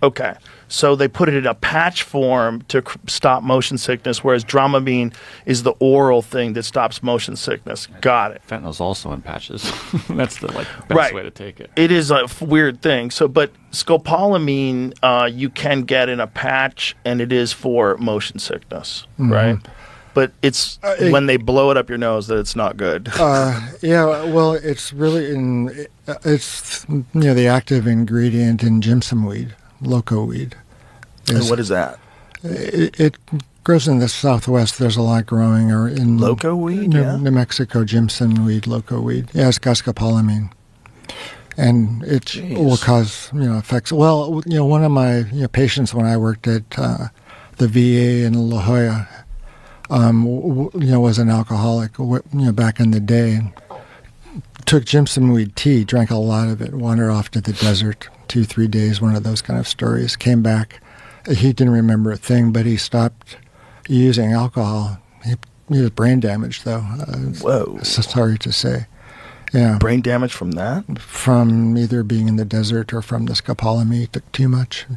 Speaker 2: Okay. So they put it in a patch form to stop motion sickness, whereas Dramamine is the oral thing that stops motion sickness. Got it.
Speaker 3: Fentanyl's also in patches. That's the best way to take it.
Speaker 2: It is a weird thing. So, but scopolamine you can get in a patch, and it is for motion sickness, right? But it's when they blow it up your nose that it's not good.
Speaker 7: Yeah, well, it's really it's the active ingredient in Jimson weed, loco weed.
Speaker 2: And what is that?
Speaker 7: It grows in the Southwest. There's a lot growing, or in
Speaker 2: loco weed,
Speaker 7: New Mexico, Jimson weed, loco weed. Yeah, it's got scopolamine, and it will cause effects. Well, one of my patients when I worked at the VA in La Jolla, was an alcoholic, back in the day, and took Jimson weed tea, drank a lot of it, wandered off to the desert 2-3 days, one of those kind of stories. Came back. He didn't remember a thing, but he stopped using alcohol. He was brain damaged, though.
Speaker 2: Whoa.
Speaker 7: Sorry to say. Yeah.
Speaker 2: Brain damage from that?
Speaker 7: From either being in the desert or from the scopolamine. He took too much.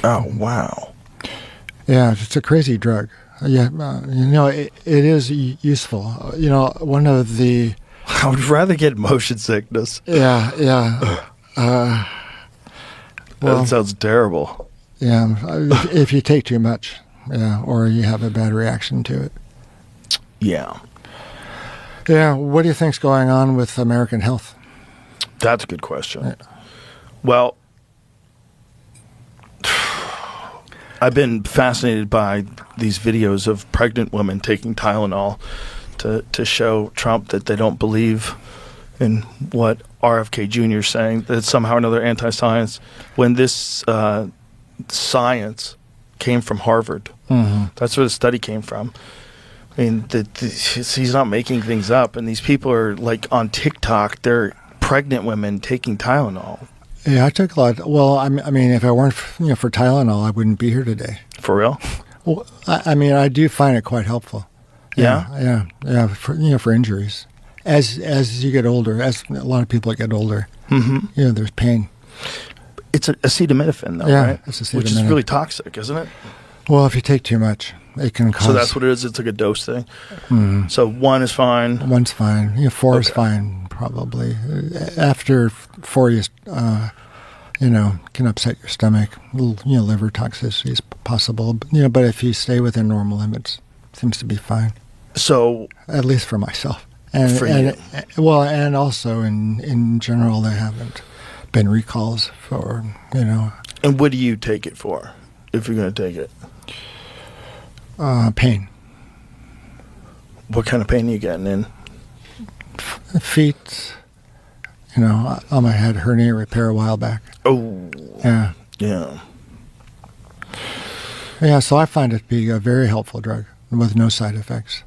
Speaker 2: Oh, wow.
Speaker 7: Yeah, it's a crazy drug. Yeah, it is useful. One of the...
Speaker 2: I would rather get motion sickness.
Speaker 7: Yeah.
Speaker 2: Well, that sounds terrible.
Speaker 7: Yeah, if you take too much, or you have a bad reaction to it.
Speaker 2: Yeah.
Speaker 7: Yeah, what do you think's going on with American health?
Speaker 2: That's a good question. Well, I've been fascinated by these videos of pregnant women taking Tylenol to show Trump that they don't believe in what RFK Jr. is saying, that it's somehow or another anti-science, when this science came from Harvard. Mm-hmm. That's where the study came from. I mean, he's not making things up, and these people are like on TikTok. They're pregnant women taking Tylenol.
Speaker 7: Yeah, I took a lot. Well, I mean, if I weren't for Tylenol, I wouldn't be here today.
Speaker 2: For real?
Speaker 7: Well, I mean, I do find it quite helpful.
Speaker 2: Yeah?
Speaker 7: Yeah. For injuries, as you get older, as a lot of people get older, there's pain.
Speaker 2: It's acetaminophen, though, right?
Speaker 7: It's acetaminophen,
Speaker 2: which is really toxic, isn't it?
Speaker 7: Well, if you take too much, it can cause.
Speaker 2: So that's what it is. It's like a dose thing. So 1 is fine.
Speaker 7: 1's fine. 4 is fine, probably. After 4, can upset your stomach. Liver toxicity is possible. But if you stay within normal limits, it seems to be fine.
Speaker 2: So
Speaker 7: at least for myself, and and also in general, there haven't been recalls for.
Speaker 2: And what do you take it for, if you're going to take it?
Speaker 7: Pain.
Speaker 2: What kind of pain are you getting in?
Speaker 7: Feet. I had hernia repair a while back.
Speaker 2: Oh.
Speaker 7: Yeah.
Speaker 2: Yeah.
Speaker 7: Yeah, so I find it to be a very helpful drug with no side effects.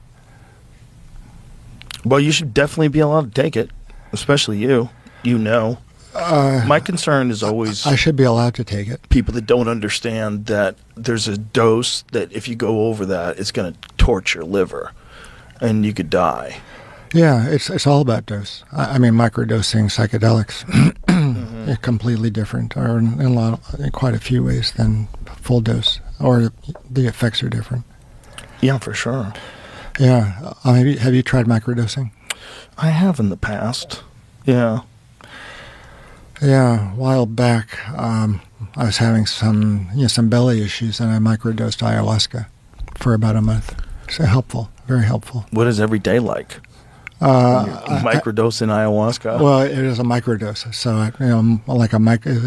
Speaker 2: Well, you should definitely be allowed to take it, especially you. My concern is always...
Speaker 7: I should be allowed to take it.
Speaker 2: People that don't understand that there's a dose that if you go over that, it's going to torch your liver, and you could die.
Speaker 7: Yeah, it's all about dose. I mean, microdosing psychedelics are completely different, or in quite a few ways than full dose, or the effects are different.
Speaker 2: Yeah, for sure.
Speaker 7: Yeah. Have you tried microdosing?
Speaker 2: I have in the past. Yeah.
Speaker 7: Yeah, a while back, I was having some belly issues, and I microdosed ayahuasca for about a month. So helpful, very helpful.
Speaker 2: What is every day like? Microdosing ayahuasca.
Speaker 7: Well, it is a microdose, so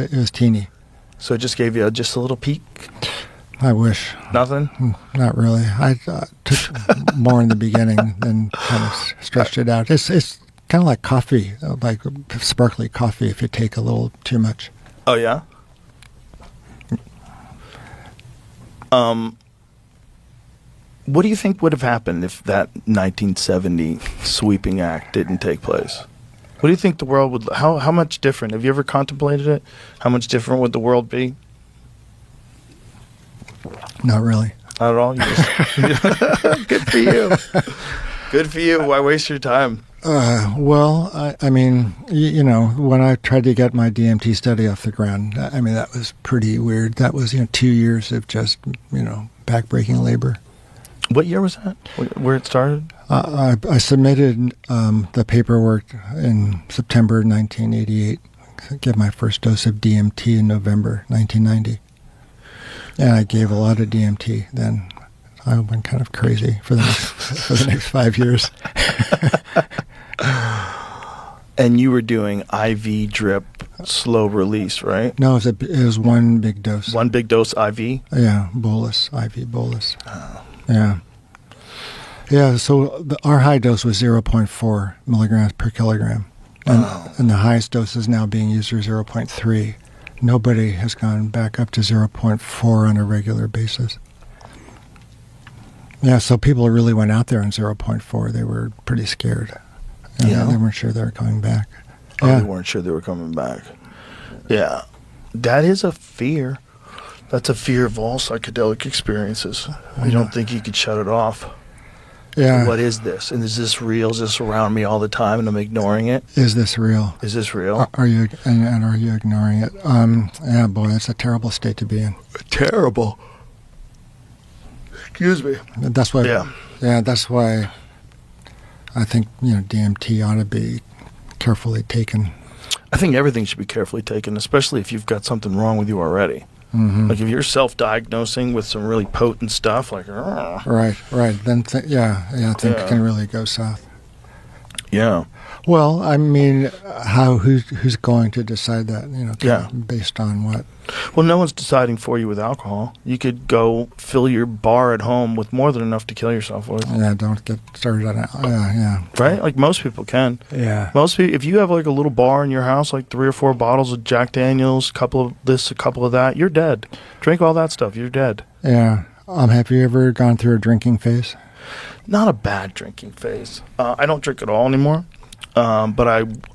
Speaker 7: it was teeny.
Speaker 2: So it just gave you just a little peek.
Speaker 7: I wish.
Speaker 2: Nothing?
Speaker 7: Not really. I took more in the beginning, then kind of stretched it out. It's kind of like coffee, like sparkly coffee if you take a little too much.
Speaker 2: Oh, yeah? What do you think would have happened if that 1970 sweeping act didn't take place? What do you think the world would... How much different? Have you ever contemplated it? How much different would the world be?
Speaker 7: Not really.
Speaker 2: Not at all? Good for you. Good for you. Why waste your time?
Speaker 7: Well, I mean, when I tried to get my DMT study off the ground, I mean, that was pretty weird. That was, 2 years of just, backbreaking labor.
Speaker 2: What year was that? Where it started?
Speaker 7: I submitted the paperwork in September 1988. Get my first dose of DMT in November 1990. And I gave a lot of DMT then. I went kind of crazy for the next 5 years.
Speaker 2: And you were doing IV drip, slow release, right?
Speaker 7: No, it was one big dose.
Speaker 2: One big dose IV?
Speaker 7: Yeah, bolus, IV bolus. Oh. Yeah. Yeah, so our high dose was 0.4 milligrams per kilogram. And the highest dose is now being used for 0.3. Nobody has gone back up to 0.4 on a regular basis. Yeah, so people really went out there on 0.4. They were pretty scared.
Speaker 2: Yeah.
Speaker 7: They weren't sure they were coming back.
Speaker 2: Oh,
Speaker 7: yeah.
Speaker 2: They weren't sure they were coming back. Yeah. That is a fear. That's a fear of all psychedelic experiences. You don't think you could shut it off.
Speaker 7: Yeah.
Speaker 2: What is this? And is this real? Is this around me all the time and I'm ignoring it?
Speaker 7: Is this real?
Speaker 2: Is this real?
Speaker 7: Are you ignoring it? Yeah, boy, that's a terrible state to be in.
Speaker 2: Terrible. Excuse me.
Speaker 7: That's why. Yeah, that's why I think DMT ought to be carefully taken.
Speaker 2: I think everything should be carefully taken, especially if you've got something wrong with you already.
Speaker 7: Mm-hmm.
Speaker 2: Like if you're self-diagnosing with some really potent stuff, like
Speaker 7: right, then things can really go south.
Speaker 2: Yeah.
Speaker 7: Well, I mean, who's going to decide that? Based on what?
Speaker 2: Well, no one's deciding for you with alcohol. You could go fill your bar at home with more than enough to kill yourself with.
Speaker 7: Yeah, don't get started on it. Yeah.
Speaker 2: Right? Like most people can.
Speaker 7: Yeah.
Speaker 2: Most people, if you have like a little bar in your house, like 3 or 4 bottles of Jack Daniels, a couple of this, a couple of that, you're dead. Drink all that stuff, you're dead.
Speaker 7: Yeah. Have you ever gone through a drinking phase?
Speaker 2: not a bad drinking phase. I don't drink at all anymore. But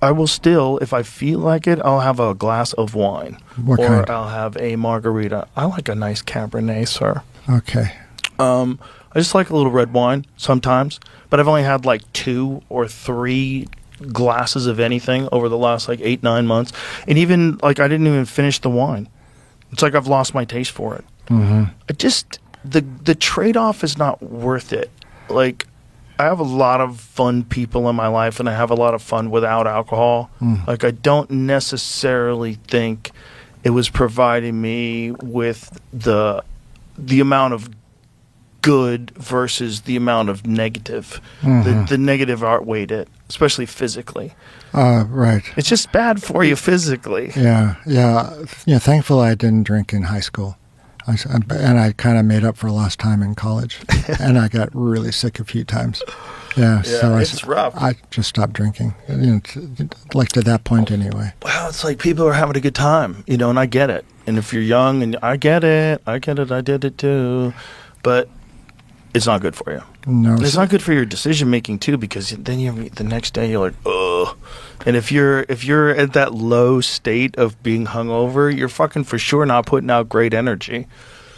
Speaker 2: I will still, if I feel like it, I'll have a glass of wine.
Speaker 7: What
Speaker 2: or
Speaker 7: kind?
Speaker 2: I'll have a margarita. I like a nice Cabernet, sir.
Speaker 7: Okay.
Speaker 2: I just like a little red wine sometimes, but I've only had like 2 or 3 glasses of anything over the last like 8-9 months, and even like I didn't even finish the wine. It's like I've lost my taste for it.
Speaker 7: Mm-hmm.
Speaker 2: I just the trade-off is not worth it. Like, I have a lot of fun people in my life, and I have a lot of fun without alcohol. Like, I don't necessarily think it was providing me with the amount of good versus the amount of negative. The negative outweighed it, especially physically.
Speaker 7: Right.
Speaker 2: It's just bad for you physically.
Speaker 7: Yeah. Thankfully, I didn't drink in high school. And I kind of made up for lost time in college. And I got really sick a few times. Yeah, so
Speaker 2: it's rough.
Speaker 7: I just stopped drinking, like to that point anyway.
Speaker 2: Well, it's like people are having a good time, and I get it. And if you're young, and I get it, I did it too. But it's not good for you.
Speaker 7: No.
Speaker 2: And it's not good for your decision making too, because then the next day you're like, ugh. And if you're at that low state of being hungover, you're fucking for sure not putting out great energy.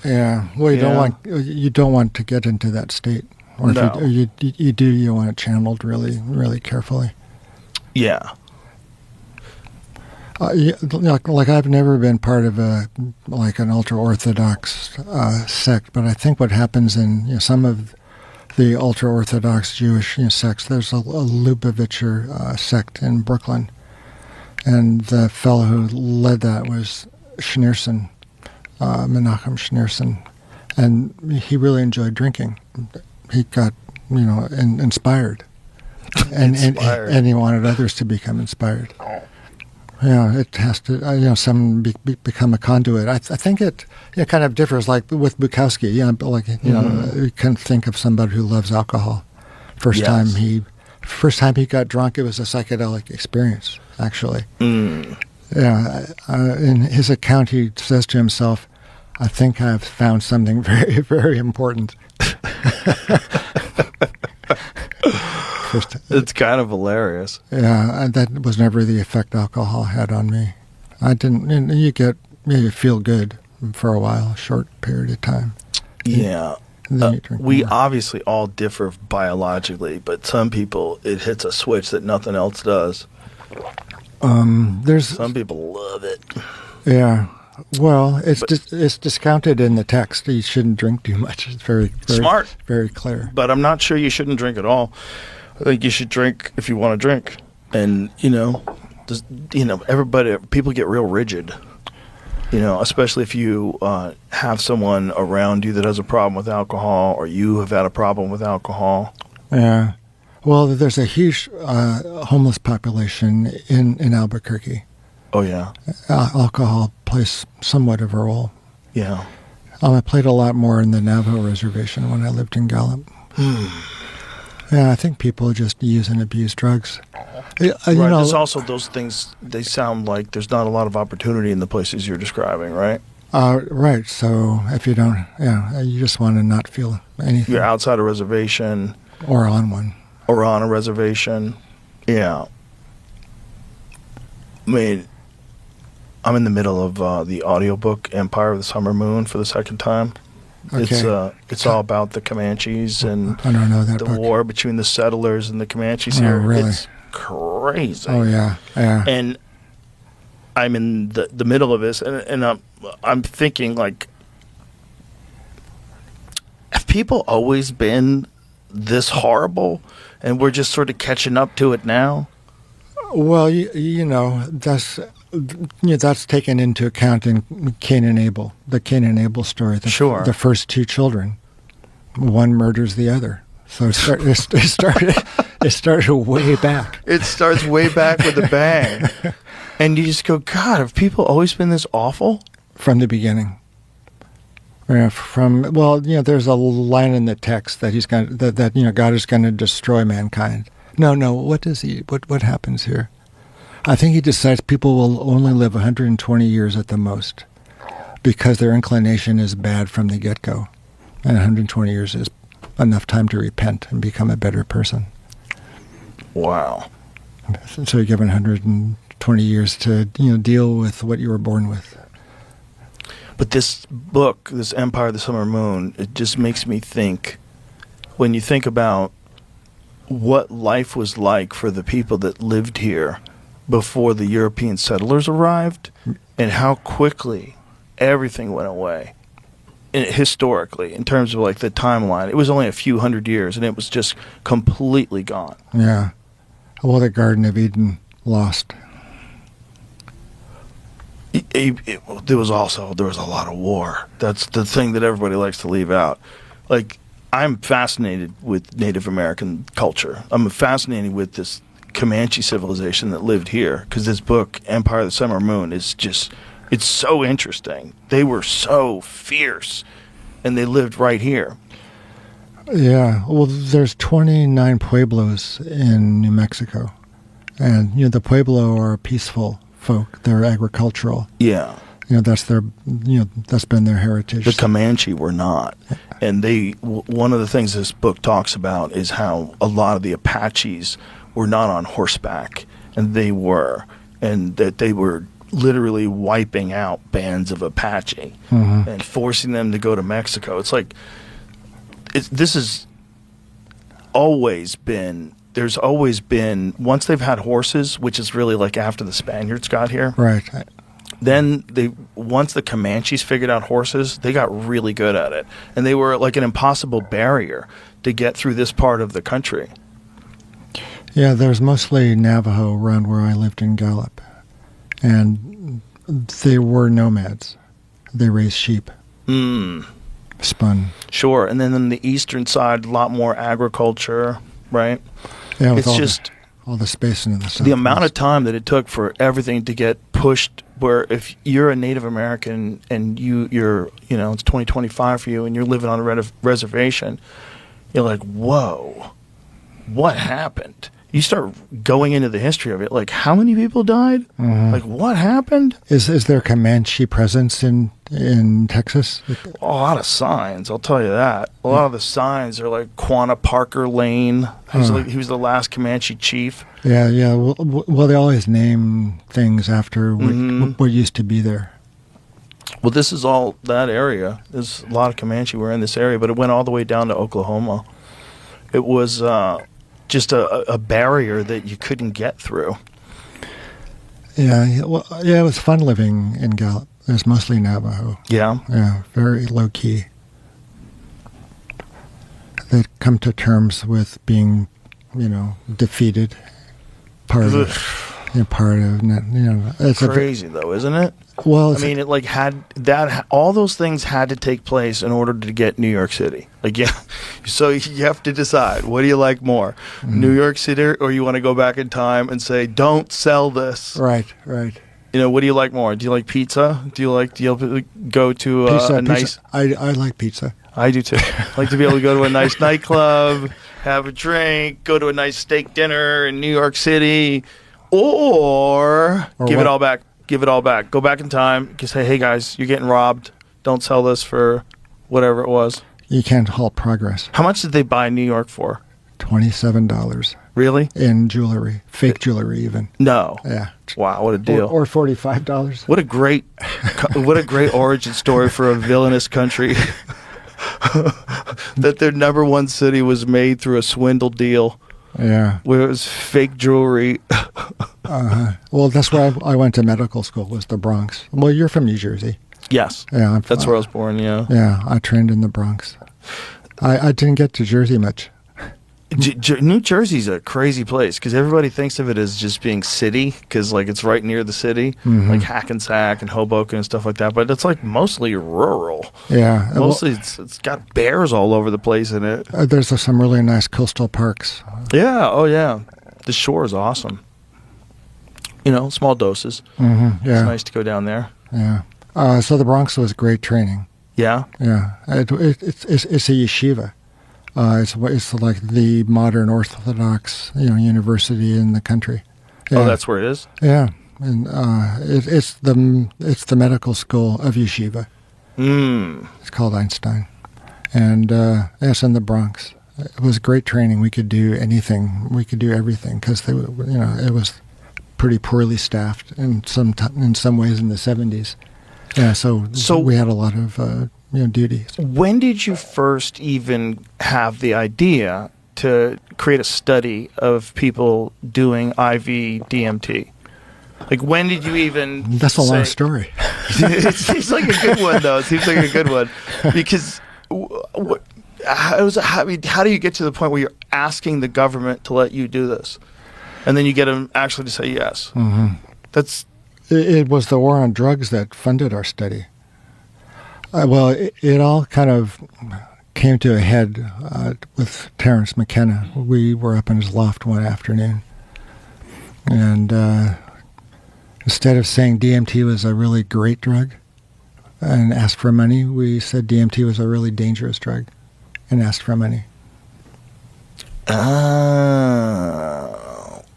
Speaker 7: Yeah. Well, you don't want to get into that state, or
Speaker 2: No.
Speaker 7: if you do, you want it channeled really, really carefully.
Speaker 2: Yeah.
Speaker 7: Like I've never been part of an ultra-Orthodox sect, but I think what happens in some of the ultra-Orthodox Jewish sects, there's a Lubavitcher sect in Brooklyn, and the fellow who led that was Schneerson, Menachem Schneerson, and he really enjoyed drinking. He got inspired, and he wanted others to become inspired. Yeah, it has to, someone become a conduit. I think it kind of differs, like with Bukowski. You can think of somebody who loves alcohol. First time he got drunk, it was a psychedelic experience, actually. Yeah, in his account, he says to himself, "I think I've found something very, very important."
Speaker 2: It's kind of hilarious.
Speaker 7: Yeah, that was never the effect alcohol had on me. I didn't. You feel good for a while, a short period of time.
Speaker 2: Yeah.
Speaker 7: Then you drink
Speaker 2: We
Speaker 7: more.
Speaker 2: obviously all differ biologically, but some people, it hits a switch that nothing else does.
Speaker 7: There's
Speaker 2: Some people love it.
Speaker 7: Yeah. Well, it's discounted in the text. You shouldn't drink too much. It's very, very
Speaker 2: Smart.
Speaker 7: very clear.
Speaker 2: But I'm not sure you shouldn't drink at all. I think you should drink if you want to drink. And, people get real rigid. Especially if you have someone around you that has a problem with alcohol, or you have had a problem with alcohol.
Speaker 7: Yeah. Well, there's a huge homeless population in Albuquerque.
Speaker 2: Oh, yeah.
Speaker 7: Alcohol plays somewhat of a role.
Speaker 2: Yeah.
Speaker 7: I played a lot more in the Navajo reservation when I lived in Gallup. Yeah, I think people just use and abuse drugs.
Speaker 2: There's also those things, they sound like there's not a lot of opportunity in the places you're describing, right?
Speaker 7: Right. So if you don't, you just want to not feel anything.
Speaker 2: You're outside a reservation.
Speaker 7: Or on one.
Speaker 2: Or on a reservation. Yeah. I mean, I'm in the middle of the audiobook Empire of the Summer Moon for the second time.
Speaker 7: Okay.
Speaker 2: It's all about the Comanches and
Speaker 7: I don't know that
Speaker 2: the
Speaker 7: book.
Speaker 2: war between the settlers and the Comanches
Speaker 7: Oh,
Speaker 2: here.
Speaker 7: really?
Speaker 2: It's crazy.
Speaker 7: Oh, yeah.
Speaker 2: And I'm in the middle of this, and I'm thinking, like, have people always been this horrible, and we're just sort of catching up to it now?
Speaker 7: Well, that's taken into account in Cain and Abel, the Cain and Abel story.
Speaker 2: Sure.
Speaker 7: The first 2 children, one murders the other. So it started way back.
Speaker 2: It starts way back with a bang. And you just go, God, have people always been this awful?
Speaker 7: From the beginning. Yeah, there's a line in the text that God is going to destroy mankind. No. What happens here? I think he decides people will only live 120 years at the most, because their inclination is bad from the get-go, and 120 years is enough time to repent and become a better person.
Speaker 2: Wow.
Speaker 7: So you're given 120 years to deal with what you were born with.
Speaker 2: But this book, this Empire of the Summer Moon, it just makes me think, when you think about what life was like for the people that lived here before the European settlers arrived, and how quickly everything went away, historically, in terms of like the timeline. It was only a few hundred years, and it was just completely gone.
Speaker 7: Yeah. Well, the Garden of Eden lost.
Speaker 2: There was a lot of war. That's the thing that everybody likes to leave out. Like, I'm fascinated with Native American culture. I'm fascinated with this Comanche civilization that lived here, because this book, Empire of the Summer Moon, is just, it's so interesting. They were so fierce, and they lived right here.
Speaker 7: Yeah, well, there's 29 pueblos in New Mexico, and the Pueblo are peaceful folk. They're agricultural.
Speaker 2: Yeah,
Speaker 7: that's their, that's been their heritage.
Speaker 2: the Comanche were not, and one of the things this book talks about is how a lot of the Apaches were not on horseback, and they were literally wiping out bands of Apache and forcing them to go to Mexico. It's like, this has always been, there's always been, once they've had horses, which is really like after the Spaniards got here.
Speaker 7: Right.
Speaker 2: Then once the Comanches figured out horses, they got really good at it. And they were like an impossible barrier to get through this part of the country.
Speaker 7: Yeah, there's mostly Navajo around where I lived in Gallup. And they were nomads. They raised sheep. Spun.
Speaker 2: Sure. And then on the eastern side, a lot more agriculture, right?
Speaker 7: Yeah, with
Speaker 2: it's
Speaker 7: all
Speaker 2: just
Speaker 7: all the space in the south.
Speaker 2: the amount of time that it took for everything to get pushed, where if you're a Native American and you're it's 2025 for you and you're living on a reservation, you're like, whoa, what happened? You start going into the history of it, like, how many people died? Like, what happened?
Speaker 7: Is there Comanche presence in Texas?
Speaker 2: A lot of signs, I'll tell you that. A lot of the signs are like Quanah Parker Lane. He was the last Comanche chief.
Speaker 7: Yeah. Well, they always name things after what used to be there.
Speaker 2: Well, this is all that area. There's a lot of Comanche were in this area, but it went all the way down to Oklahoma. It was just a barrier that you couldn't get through.
Speaker 7: Yeah, well, it was fun living in Gallup. It was mostly Navajo.
Speaker 2: Yeah.
Speaker 7: Yeah, very low key. They'd come to terms with being, defeated. Part of, it's
Speaker 2: crazy though, isn't it?
Speaker 7: Well,
Speaker 2: I mean, it like had that. All those things had to take place in order to get New York City. Like, yeah, so you have to decide, what do you like more, New York City, or you want to go back in time and say, don't sell this?
Speaker 7: Right.
Speaker 2: What do you like more? Do you like pizza? Do you go to a nice?
Speaker 7: I like pizza.
Speaker 2: I do too. I like to be able to go to a nice nightclub, have a drink, go to a nice steak dinner in New York City, or give it all back. Give it all back. Go back in time. Just say, hey guys, you're getting robbed. Don't sell this for whatever it was.
Speaker 7: You can't halt progress.
Speaker 2: How much did they buy New York for?
Speaker 7: $27.
Speaker 2: Really?
Speaker 7: In jewelry, fake jewelry even.
Speaker 2: No.
Speaker 7: Yeah.
Speaker 2: Wow, what a deal.
Speaker 7: Or $45.
Speaker 2: What a great origin story for a villainous country. That their number one city was made through a swindle deal.
Speaker 7: Yeah.
Speaker 2: Where it was fake jewelry.
Speaker 7: Well, that's where I went to medical school, was the Bronx. Well, you're from New Jersey.
Speaker 2: Yes.
Speaker 7: Yeah.
Speaker 2: That's where I was born, yeah.
Speaker 7: Yeah, I trained in the Bronx. I didn't get to Jersey much.
Speaker 2: New Jersey's a crazy place because everybody thinks of it as just being city because like it's right near the city, like Hackensack and Hoboken and stuff like that. But it's like mostly rural.
Speaker 7: Yeah,
Speaker 2: mostly it's got bears all over the place in it.
Speaker 7: There's some really nice coastal parks.
Speaker 2: Yeah. Oh yeah. The shore is awesome. Small doses.
Speaker 7: Yeah.
Speaker 2: It's nice to go down there.
Speaker 7: Yeah. So the Bronx was great training.
Speaker 2: Yeah.
Speaker 7: Yeah. It's a yeshiva. It's like the modern Orthodox, university in the country. Yeah.
Speaker 2: Oh, that's where it is?
Speaker 7: Yeah, and it's the medical school of yeshiva. It's called Einstein, And yes, in the Bronx. It was great training. We could do anything. We could do everything because it was pretty poorly staffed in some ways in the 70s. Yeah, so we had a lot of duties.
Speaker 2: When did you first even have the idea to create a study of people doing IV DMT? Like, when did you even?
Speaker 7: That's a long story.
Speaker 2: It seems like a good one, though. It seems like a good one because how do you get to the point where you're asking the government to let you do this, and then you get them actually to say yes?
Speaker 7: Mm-hmm. It was the war on drugs that funded our study. It all kind of came to a head with Terrence McKenna. We were up in his loft one afternoon, and instead of saying DMT was a really great drug and asked for money, we said DMT was a really dangerous drug and asked for money.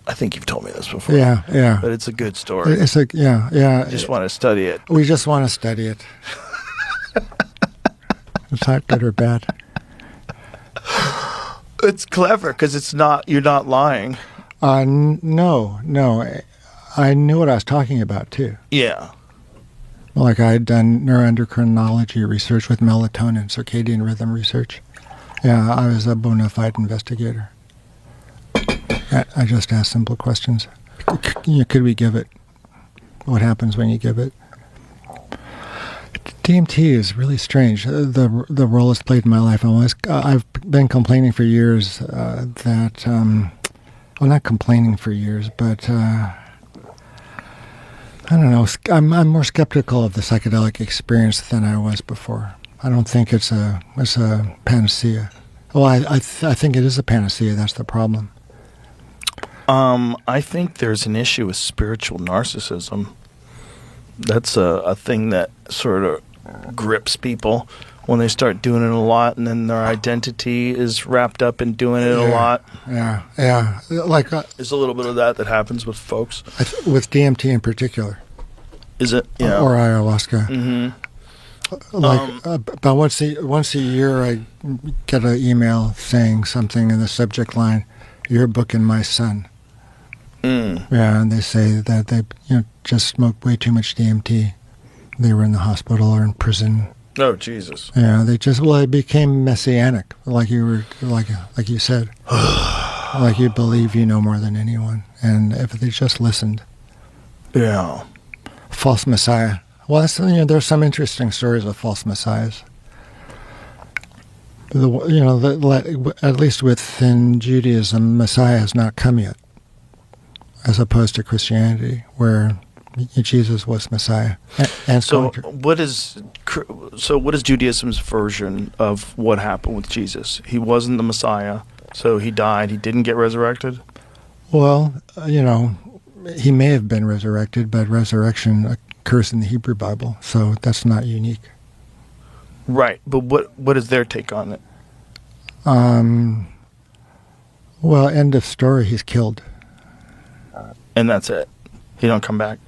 Speaker 2: I think you've told me this before.
Speaker 7: Yeah.
Speaker 2: But it's a good story.
Speaker 7: Yeah.
Speaker 2: You just want to study it.
Speaker 7: We just want to study it. It's not good or bad.
Speaker 2: It's clever because you're not lying.
Speaker 7: No. I knew what I was talking about, too.
Speaker 2: Yeah.
Speaker 7: Like I had done neuroendocrinology research with melatonin, circadian rhythm research. Yeah, I was a bona fide investigator. I just asked simple questions. Could we give it? What happens when you give it? DMT is really strange. The role it's played in my life. I've been complaining for years that, not complaining for years, but I don't know. I'm more skeptical of the psychedelic experience than I was before. I don't think it's a panacea. Well, I think it is a panacea. That's the problem.
Speaker 2: I think there's an issue with spiritual narcissism. That's a thing that sort of grips people when they start doing it a lot, and then their identity is wrapped up in doing it a lot.
Speaker 7: Yeah. Like
Speaker 2: there's a little bit of that happens with folks.
Speaker 7: With DMT in particular.
Speaker 2: Is it? Yeah.
Speaker 7: Or ayahuasca.
Speaker 2: Mm-hmm.
Speaker 7: About once a year, I get an email saying something in the subject line, "Your book and my son."
Speaker 2: Mm.
Speaker 7: Yeah, and they say that they just smoked way too much DMT. They were in the hospital or in prison.
Speaker 2: Oh, Jesus.
Speaker 7: Yeah, it became messianic, like you said. Like you believe you know more than anyone. And if they just listened.
Speaker 2: Yeah.
Speaker 7: False messiah. Well, there's some interesting stories of false messiahs. At least within Judaism, Messiah has not come yet, as opposed to Christianity, where Jesus was Messiah. And
Speaker 2: so what is Judaism's version of what happened with Jesus? He wasn't the Messiah, so he died. He didn't get resurrected?
Speaker 7: Well, he may have been resurrected, but resurrection occurs in the Hebrew Bible, so that's not unique.
Speaker 2: Right, but what is their take on it?
Speaker 7: Well, end of story, he's killed.
Speaker 2: And that's it? He don't come back?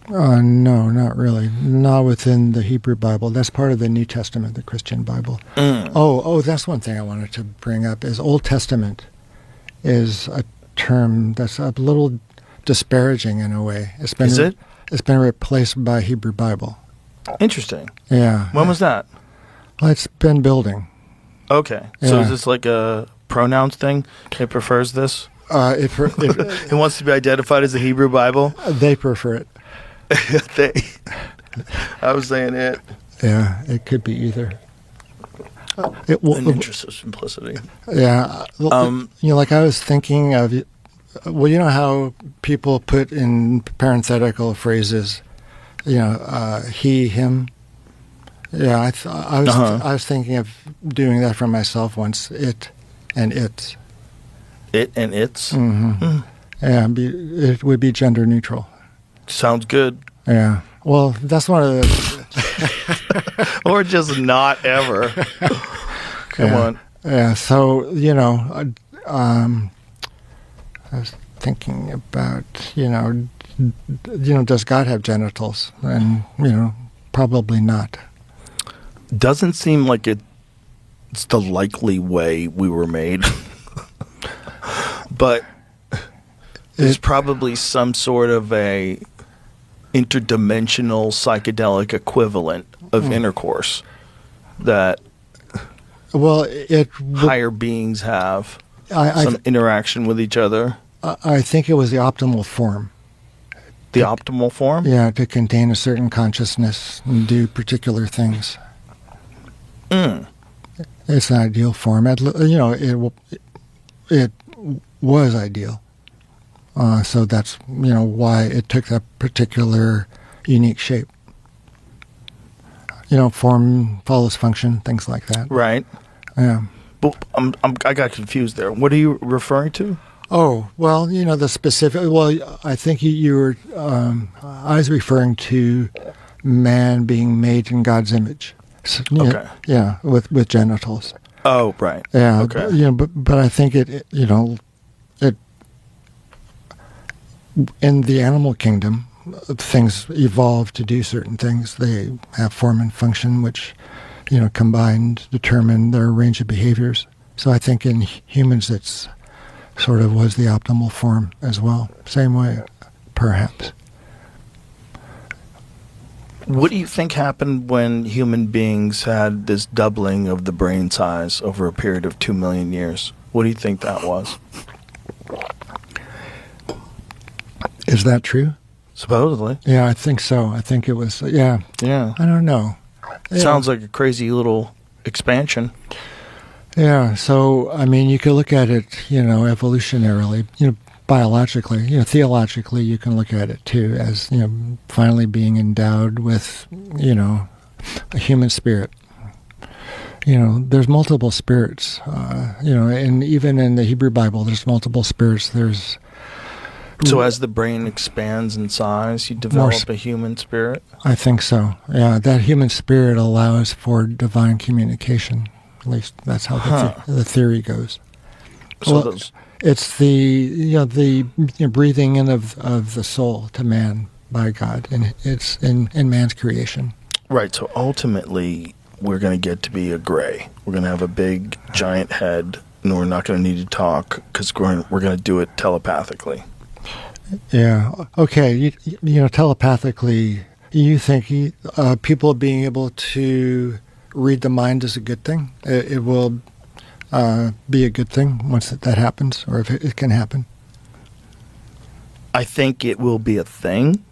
Speaker 7: No, not really. Not within the Hebrew Bible. That's part of the New Testament, the Christian Bible.
Speaker 2: Mm.
Speaker 7: Oh, that's one thing I wanted to bring up, is Old Testament is a term that's a little disparaging in a way.
Speaker 2: Is it?
Speaker 7: It's been replaced by Hebrew Bible.
Speaker 2: Interesting.
Speaker 7: Yeah.
Speaker 2: When was that?
Speaker 7: Well, it's been building.
Speaker 2: Okay.
Speaker 7: Yeah.
Speaker 2: So is this like a pronouns thing? It prefers this? It wants to be identified as the Hebrew Bible?
Speaker 7: They prefer it.
Speaker 2: I was saying it.
Speaker 7: Yeah, it could be either.
Speaker 2: In the interest of simplicity.
Speaker 7: Yeah. Like I was thinking of, how people put in parenthetical phrases, he, him. Yeah, I was thinking of doing that for myself once. It and its.
Speaker 2: It and its?
Speaker 7: Mm-hmm.
Speaker 2: Mm.
Speaker 7: Yeah, it would be gender neutral.
Speaker 2: Sounds good.
Speaker 7: Yeah. Well, that's one of the...
Speaker 2: Or just not ever. Come on.
Speaker 7: Yeah, so, I was thinking about, does God have genitals? And, probably not.
Speaker 2: Doesn't seem like it it's the likely way we were made. But there's probably some sort of a interdimensional psychedelic equivalent of intercourse that higher beings have some interaction with each other.
Speaker 7: I think it was the optimal form.
Speaker 2: The optimal form?
Speaker 7: Yeah, to contain a certain consciousness and do particular things. It's an ideal form. It was ideal. So that's why it took that particular unique shape. Form follows function, things like that.
Speaker 2: Right.
Speaker 7: Yeah.
Speaker 2: But I got confused there. What are you referring to?
Speaker 7: Oh, well, the specific. Well, I think you were. I was referring to man being made in God's image. So,
Speaker 2: okay.
Speaker 7: Yeah, with genitals.
Speaker 2: Oh, right.
Speaker 7: Yeah.
Speaker 2: Okay.
Speaker 7: But I think it in the animal kingdom, things evolve to do certain things. They have form and function, which combined determine their range of behaviors. So I think in humans, it's sort of was the optimal form as well. Same way, perhaps.
Speaker 2: What do you think happened when human beings had this doubling of the brain size over a period of 2 million years? What do you think that was?
Speaker 7: Is that true?
Speaker 2: Supposedly.
Speaker 7: Yeah, I think so. I think it was, yeah.
Speaker 2: Yeah.
Speaker 7: I don't know.
Speaker 2: Sounds like a crazy little expansion.
Speaker 7: Yeah, so, I mean, you could look at it, evolutionarily, biologically, theologically, you can look at it, too, as, finally being endowed with, a human spirit. There's multiple spirits, and even in the Hebrew Bible, there's multiple spirits.
Speaker 2: So as the brain expands in size, you develop a human spirit?
Speaker 7: I think so. Yeah, that human spirit allows for divine communication. At least that's how the theory goes.
Speaker 2: So
Speaker 7: it's the breathing in of the soul to man by God, and it's in man's creation.
Speaker 2: Right. So ultimately, we're going to get to be a gray. We're going to have a big, giant head, and we're not going to need to talk because we're going to do it telepathically.
Speaker 7: Yeah. Okay. Telepathically, you think people being able to read the mind is a good thing? It will be a good thing once that happens, or if it can happen?
Speaker 2: I think it will be a thing.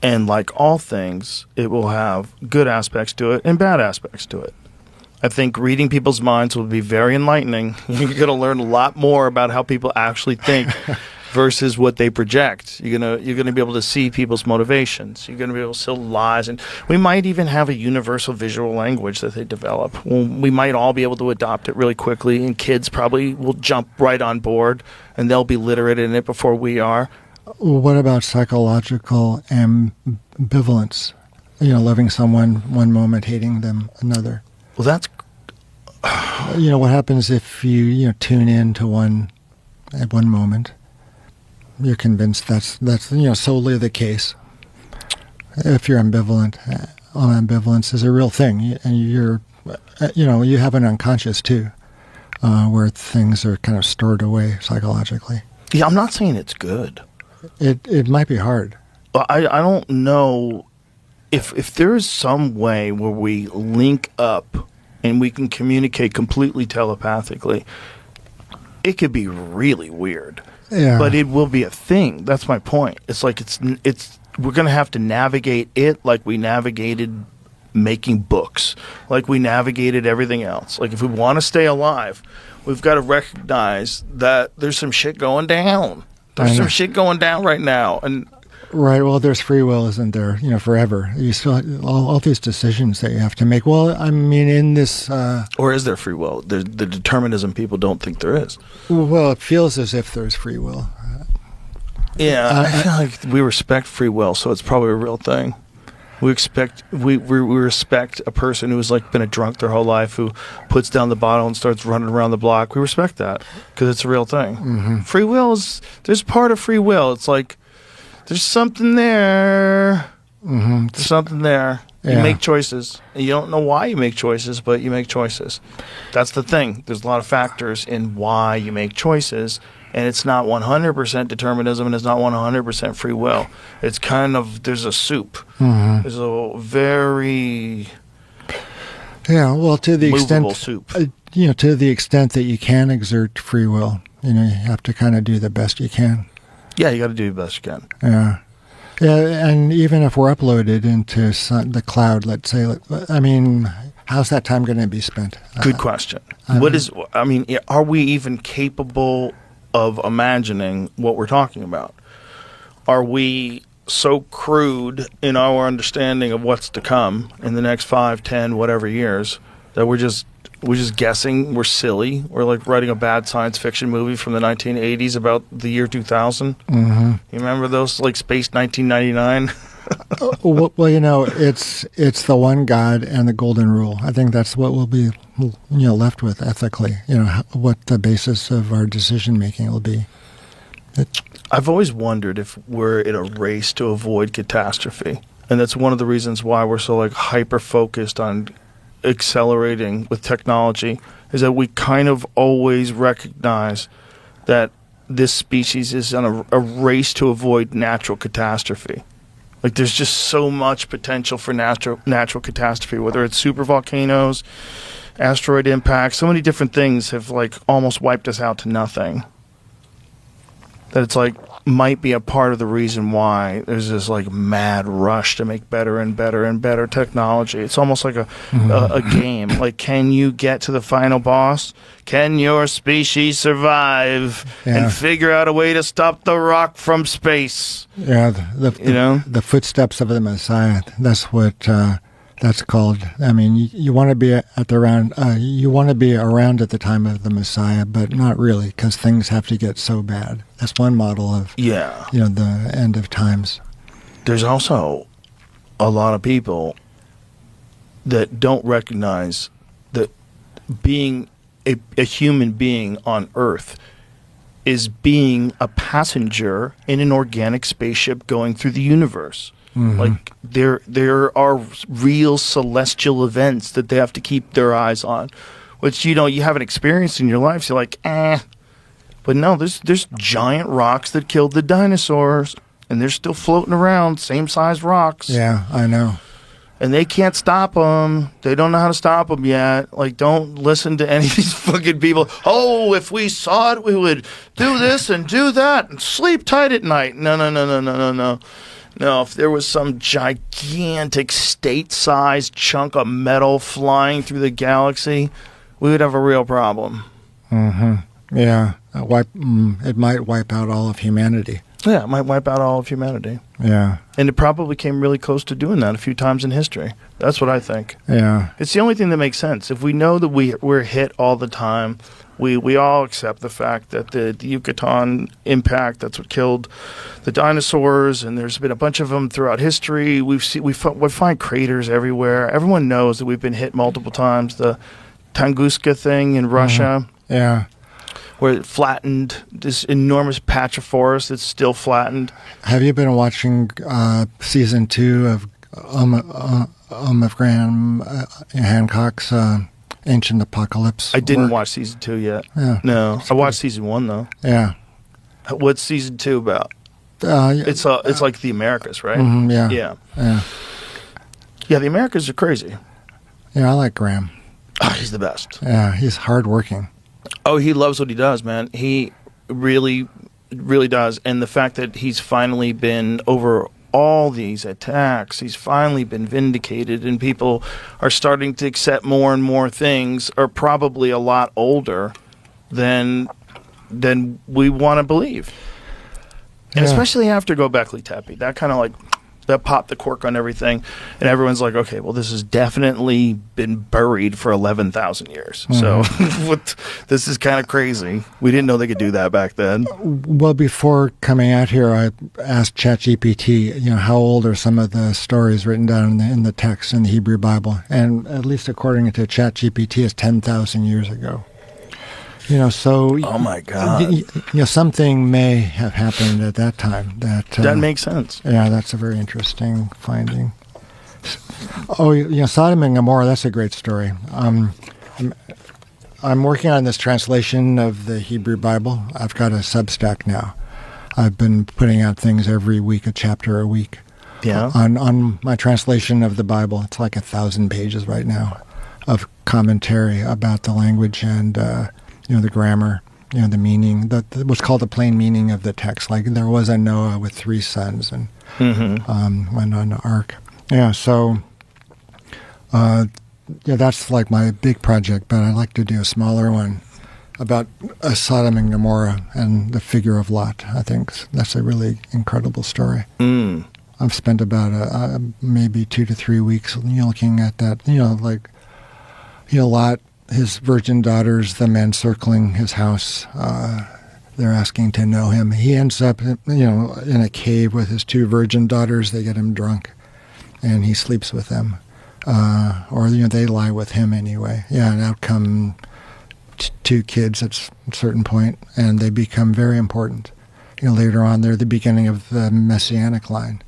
Speaker 2: And like all things, it will have good aspects to it and bad aspects to it. I think reading people's minds will be very enlightening. You're going to learn a lot more about how people actually think versus what they project. You're gonna be able to see people's motivations. You're gonna be able to see lies, and we might even have a universal visual language that they develop. We might all be able to adopt it really quickly, and kids probably will jump right on board, and they'll be literate in it before we are.
Speaker 7: What about psychological ambivalence? Loving someone one moment, hating them another.
Speaker 2: Well, that's
Speaker 7: what happens if you tune in to one at one moment. You're convinced that's solely the case. If you're ambivalent, ambivalence is a real thing, and you have an unconscious too, where things are kind of stored away psychologically.
Speaker 2: Yeah, I'm not saying it's good.
Speaker 7: It might be hard.
Speaker 2: I don't know if there is some way where we link up and we can communicate completely telepathically. It could be really weird.
Speaker 7: Yeah.
Speaker 2: But it will be a thing. That's my point. It's like we're going to have to navigate it like we navigated making books, like we navigated everything else. Like if we want to stay alive, we've got to recognize that there's some shit going down. There's some shit going down right now. And
Speaker 7: right. Well, there's free will, isn't there? Forever. You still all these decisions that you have to make. Well, I mean, in this.
Speaker 2: Or is there free will? The determinism people don't think there is.
Speaker 7: Well, it feels as if there's free will.
Speaker 2: Yeah, I feel like we respect free will, so it's probably a real thing. We respect a person who's like been a drunk their whole life, who puts down the bottle and starts running around the block. We respect that because it's a real thing.
Speaker 7: Mm-hmm.
Speaker 2: Free will there's part of free will. It's like there's something there.
Speaker 7: Mm-hmm.
Speaker 2: There's something there, You make choices. You don't know why you make choices, but you make choices. That's the thing. There's a lot of factors in why you make choices, and it's not 100% determinism, and it's not 100% free will. It's kind of, there's a soup. There's a very
Speaker 7: well, to the
Speaker 2: movable
Speaker 7: extent,
Speaker 2: soup.
Speaker 7: To the extent that you can exert free will, you have to kind of do the best you can.
Speaker 2: Yeah, you got to do the best you can.
Speaker 7: Yeah. Yeah, and even if we're uploaded into the cloud, let's say, I mean, how's that time going to be spent?
Speaker 2: Good question. Are we even capable of imagining what we're talking about? Are we so crude in our understanding of what's to come in the next 5, 10, whatever years that we're just guessing? We're silly. We're like writing a bad science fiction movie from the 1980s about the year 2000. You remember those, like Space 1999?
Speaker 7: Well, it's the one God and the golden rule. I think that's what we'll be, left with ethically. What the basis of our decision making will be.
Speaker 2: I've always wondered if we're in a race to avoid catastrophe, and that's one of the reasons why we're so hyper focused on accelerating with technology, is that we kind of always recognize that this species is on a race to avoid natural catastrophe. There's just so much potential for natural catastrophe, whether it's super volcanoes, asteroid impacts. So many different things have almost wiped us out to nothing. That it's might be a part of the reason why there's this mad rush to make better and better and better technology. It's almost like a game. Can you get to the final boss? Can your species survive and figure out a way to stop the rock from space?
Speaker 7: Yeah, the footsteps of the Messiah. That's what that's called. I mean, you want to be you want to be around at the time of the Messiah, but not really, because things have to get so bad. That's one model of the end of times.
Speaker 2: There's also a lot of people that don't recognize that being a human being on Earth is being a passenger in an organic spaceship going through the universe. There are real celestial events that they have to keep their eyes on, which you haven't experienced in your life. So you're but no, there's giant rocks that killed the dinosaurs, and they're still floating around, same size rocks.
Speaker 7: Yeah, I know.
Speaker 2: And they can't stop them. They don't know how to stop them yet. Don't listen to any of these fucking people. Oh, if we saw it, we would do this and do that and sleep tight at night. No. No, if there was some gigantic state-sized chunk of metal flying through the galaxy, we would have a real problem.
Speaker 7: Yeah, it might wipe out all of humanity.
Speaker 2: Yeah, it might wipe out all of humanity.
Speaker 7: Yeah.
Speaker 2: And it probably came really close to doing that a few times in history. That's what I think.
Speaker 7: Yeah.
Speaker 2: It's the only thing that makes sense. If we know that we're hit all the time, we all accept the fact that the Yucatan impact, that's what killed the dinosaurs, and there's been a bunch of them throughout history. We find craters everywhere. Everyone knows that we've been hit multiple times. The Tunguska thing in Russia.
Speaker 7: Yeah.
Speaker 2: Where it flattened this enormous patch of forest that's still flattened.
Speaker 7: Have you been watching season 2 of Graham Hancock's Ancient Apocalypse?
Speaker 2: I didn't watch season 2 yet.
Speaker 7: Yeah.
Speaker 2: No, I watched season 1 though.
Speaker 7: Yeah.
Speaker 2: What's season 2 about? It's like the Americas, right?
Speaker 7: Yeah.
Speaker 2: Yeah, the Americas are crazy.
Speaker 7: Yeah, I like Graham.
Speaker 2: Oh, he's the best.
Speaker 7: Yeah, he's hardworking.
Speaker 2: Oh, he loves what he does, man. He really, really does. And the fact that he's finally been over all these attacks, he's finally been vindicated, and people are starting to accept more and more things, are probably a lot older than we want to believe. And especially after Göbekli Tepe, that kind of that popped the cork on everything, and everyone's like, okay, well, this has definitely been buried for 11,000 years. So this is kind of crazy. We didn't know they could do that back then.
Speaker 7: Well, before coming out here, I asked ChatGPT, how old are some of the stories written down in the text in the Hebrew Bible? And at least according to ChatGPT, it's 10,000 years ago. So
Speaker 2: oh my God,
Speaker 7: something may have happened at that time. That
Speaker 2: makes sense.
Speaker 7: Yeah, that's a very interesting finding. Oh, Sodom and Gomorrah, that's a great story. I'm working on this translation of the Hebrew Bible. I've got a Substack now. I've been putting out things every week, a chapter a week.
Speaker 2: Yeah.
Speaker 7: On my translation of the Bible. It's like 1,000 pages right now of commentary about the language and the grammar, the meaning, what's called the plain meaning of the text. Like there was a Noah with 3 sons and went on the ark. Yeah, so that's like my big project, but I'd like to do a smaller one about Sodom and Gomorrah and the figure of Lot. I think that's a really incredible story. I've spent about maybe 2 to 3 weeks looking at that, Lot, his virgin daughters, the men circling his house, they're asking to know him. He ends up, in a cave with his 2 virgin daughters. They get him drunk, and he sleeps with them. Or they lie with him anyway. Yeah, and out come 2 kids at a certain point, and they become very important. Later on, they're the beginning of the Messianic line.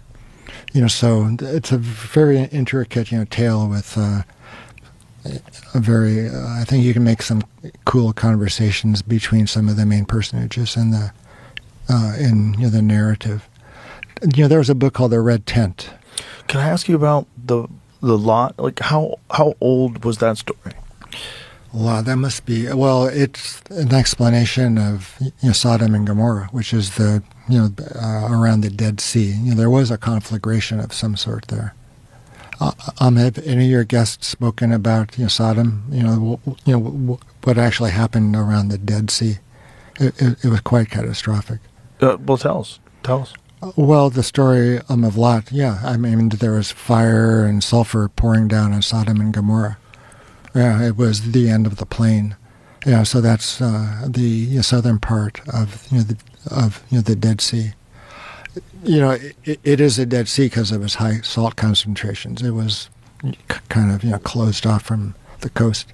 Speaker 7: So it's a very intricate, tale with a very. I think you can make some cool conversations between some of the main personages in the narrative. There was a book called The Red Tent.
Speaker 2: Can I ask you about the Lot? Like how old was that story?
Speaker 7: Wow, that must be. Well, it's an explanation of Sodom and Gomorrah, which is around the Dead Sea. There was a conflagration of some sort there. Have any of your guests spoken about Sodom? What actually happened around the Dead Sea? It was quite catastrophic.
Speaker 2: Well, tell us.
Speaker 7: Well, the story of Lot. Yeah, I mean there was fire and sulfur pouring down on Sodom and Gomorrah. Yeah, it was the end of the plain. Yeah, so that's the southern part of the Dead Sea. It is a Dead Sea because of its high salt concentrations. It was kind of closed off from the coast.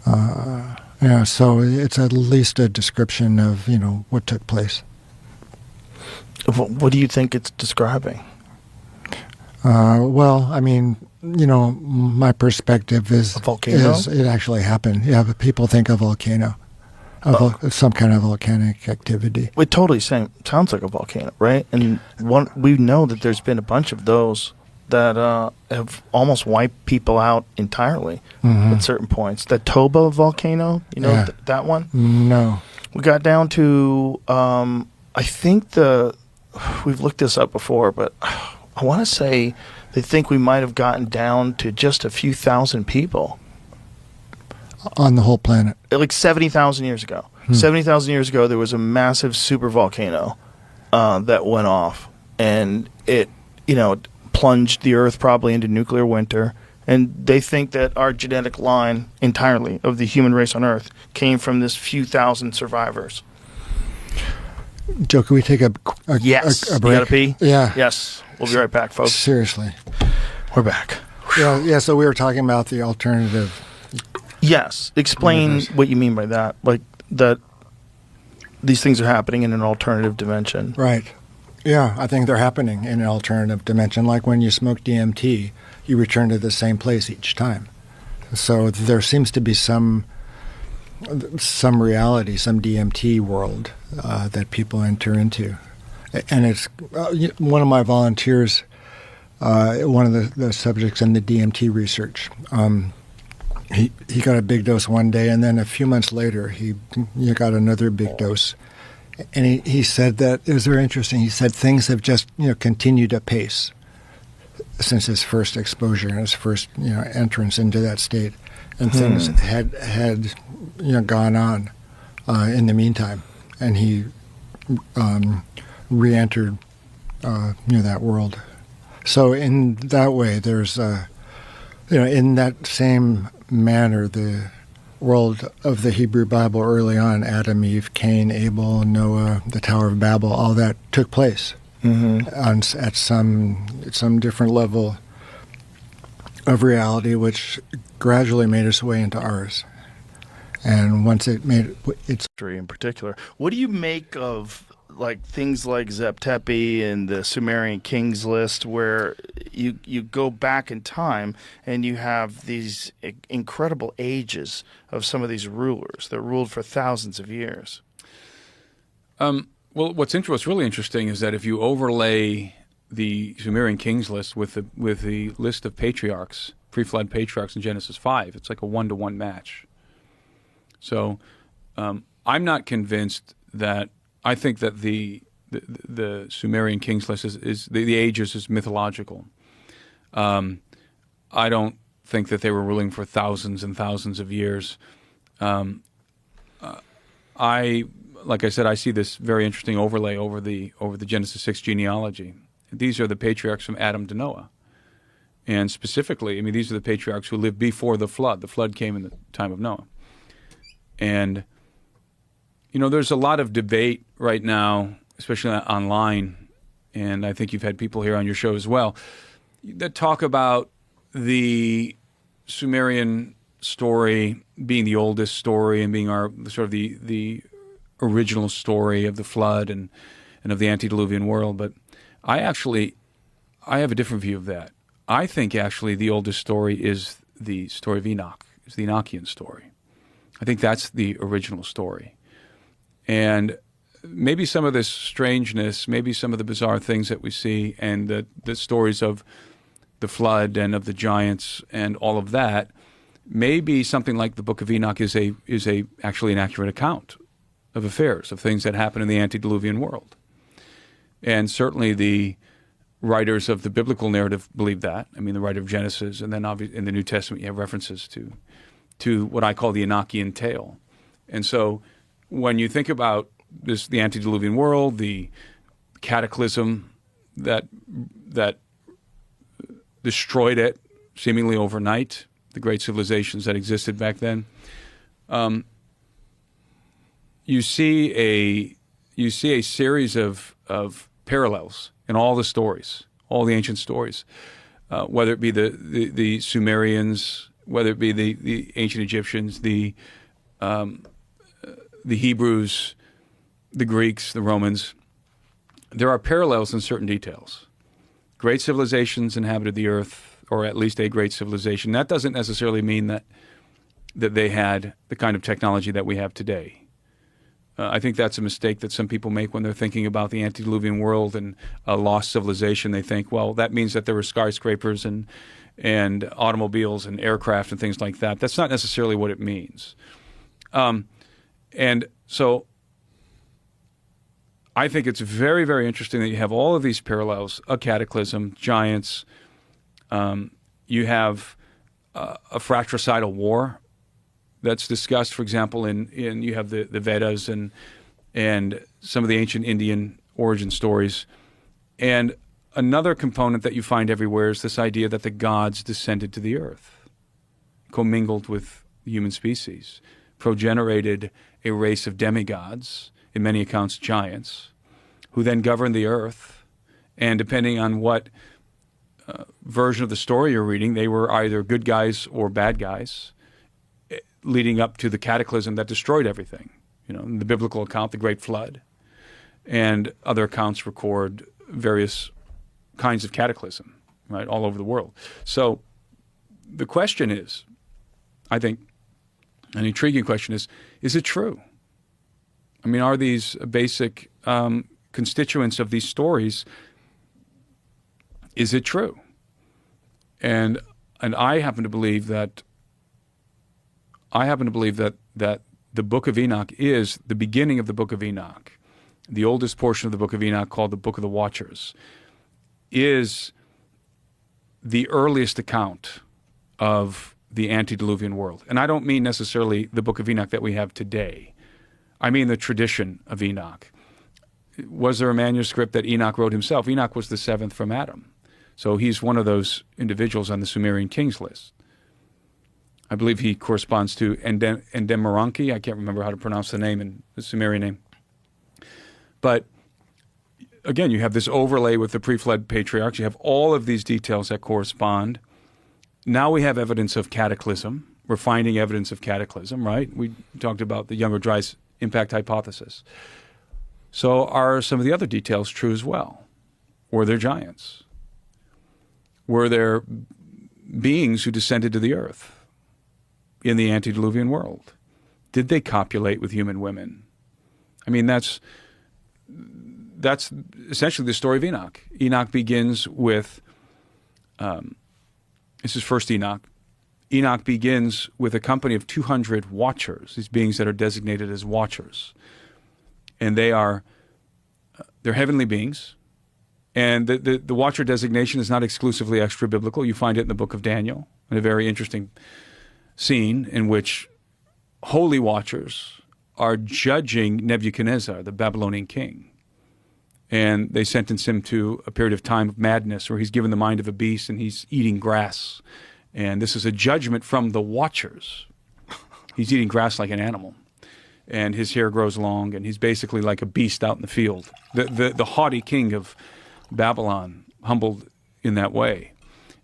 Speaker 7: So it's at least a description of what took place.
Speaker 2: What do you think it's describing?
Speaker 7: Well, I mean, my perspective is
Speaker 2: a volcano.
Speaker 7: It actually happened. Yeah, but people think a volcano, some kind of volcanic activity.
Speaker 2: It totally sounds like a volcano, right? And we know that there's been a bunch of those that have almost wiped people out entirely at certain points. The Toba volcano, that one?
Speaker 7: No.
Speaker 2: We got down to, I think we've looked this up before, but I want to say they think we might have gotten down to just a few thousand people.
Speaker 7: On the whole planet?
Speaker 2: Like 70,000 years ago. 70,000 years ago, there was a massive super volcano that went off, and it, plunged the Earth probably into nuclear winter. And they think that our genetic line entirely of the human race on Earth came from this few thousand survivors.
Speaker 7: Joe, can we take a
Speaker 2: yes.
Speaker 7: a break?
Speaker 2: You gotta pee?
Speaker 7: Yeah.
Speaker 2: Yes. We'll be right back, folks.
Speaker 7: Seriously.
Speaker 2: We're back.
Speaker 7: Yeah, so we were talking about the alternative.
Speaker 2: Yes. Explain what you mean by that. Like that these things are happening in an alternative dimension.
Speaker 7: Right. Yeah, I think they're happening in an alternative dimension. Like when you smoke DMT, you return to the same place each time. So there seems to be some reality, some DMT world that people enter into. And it's one of my volunteers, one of the subjects in the DMT research. He got a big dose one day, and then a few months later, he got another big dose. And he said that it was very interesting. He said things have just continued apace since his first exposure and his first entrance into that state, and things had gone on in the meantime, and he re-entered that world. So in that way, there's in that same manner, the world of the Hebrew Bible early on, Adam, Eve, Cain, Abel, Noah, the Tower of Babel, all that took place at some different level of reality, which gradually made its way into ours. And once it made its
Speaker 2: in particular, what do you make of like things like Zep-Tepi and the Sumerian Kings list, where you go back in time and you have these incredible ages of some of these rulers that ruled for thousands of years.
Speaker 3: Well, what's really interesting is that if you overlay the Sumerian Kings list with the list of patriarchs, pre-flood patriarchs in Genesis 5, it's like a 1-to-1 match. So I'm not convinced that. I think that the Sumerian Kings list is the ages is mythological. I don't think that they were ruling for thousands and thousands of years. Like I said, I see this very interesting overlay over the Genesis 6 genealogy. These are the patriarchs from Adam to Noah. And specifically, I mean, these are the patriarchs who lived before the flood. The flood came in the time of Noah. And there's a lot of debate right now, especially online, and I think you've had people here on your show as well, that talk about the Sumerian story being the oldest story and being the original story of the flood and of the antediluvian world. But I have a different view of that. I think actually the oldest story is the story of Enoch, is the Enochian story. I think that's the original story. And maybe some of this strangeness, maybe some of the bizarre things that we see, and the stories of the flood and of the giants and all of that, maybe something like the Book of Enoch is actually an accurate account of affairs, of things that happen in the antediluvian world. And certainly the writers of the biblical narrative believe that. I mean, the writer of Genesis, and then obviously in the New Testament you have references to what I call the Enochian tale. And so when you think about the antediluvian world, the cataclysm that destroyed it seemingly overnight, the great civilizations that existed back then, you see a series of parallels in all the stories, all the ancient stories, whether it be the Sumerians, whether it be the ancient Egyptians, the Hebrews, the Greeks, the Romans. There are parallels in certain details. Great civilizations inhabited the earth, or at least a great civilization. That doesn't necessarily mean that they had the kind of technology that we have today. I think that's a mistake that some people make when they're thinking about the antediluvian world and a lost civilization. They think, well, that means that there were skyscrapers and automobiles and aircraft and things like that. That's not necessarily what it means. And so I think it's very, very interesting that you have all of these parallels, a cataclysm, giants. You have a fratricidal war that's discussed, for example, in you have the Vedas and some of the ancient Indian origin stories. And another component that you find everywhere is this idea that the gods descended to the earth, commingled with the human species, progenerated a race of demigods, in many accounts giants, who then governed the earth. And depending on what version of the story you're reading, they were either good guys or bad guys, leading up to the cataclysm that destroyed everything. In the biblical account, the Great Flood, and other accounts record various kinds of cataclysm, right, all over the world. So the question is, I think, an intriguing question is it true? I mean, are these basic constituents of these stories, is it true? And I happen to believe that the Book of Enoch is the beginning of the Book of Enoch. The oldest portion of the Book of Enoch, called the Book of the Watchers, is the earliest account of the antediluvian world. And I don't mean necessarily the Book of Enoch that we have today. I mean the tradition of Enoch. Was there a manuscript that Enoch wrote himself? Enoch was the seventh from Adam. So he's one of those individuals on the Sumerian Kings list. I believe he corresponds to Endemoranki. I can't remember how to pronounce the name, in the Sumerian name. But again, you have this overlay with the pre-flood patriarchs. You have all of these details that correspond. Now we have evidence of cataclysm. We're finding evidence of cataclysm, right? We talked about the Younger Dryas impact hypothesis. So are some of the other details true as well? Were there giants? Were there beings who descended to the earth in the antediluvian world? Did they copulate with human women? I mean, that's essentially the story of Enoch. Enoch begins with, this is first Enoch. Enoch begins with a company of 200 watchers, these beings that are designated as watchers. And they're heavenly beings. And the watcher designation is not exclusively extra-biblical. You find it in the book of Daniel, in a very interesting scene in which holy watchers are judging Nebuchadnezzar, the Babylonian king. And they sentence him to a period of time of madness where he's given the mind of a beast and he's eating grass. And this is a judgment from the watchers. He's eating grass like an animal. And his hair grows long, and he's basically like a beast out in the field. The haughty king of Babylon, humbled in that way.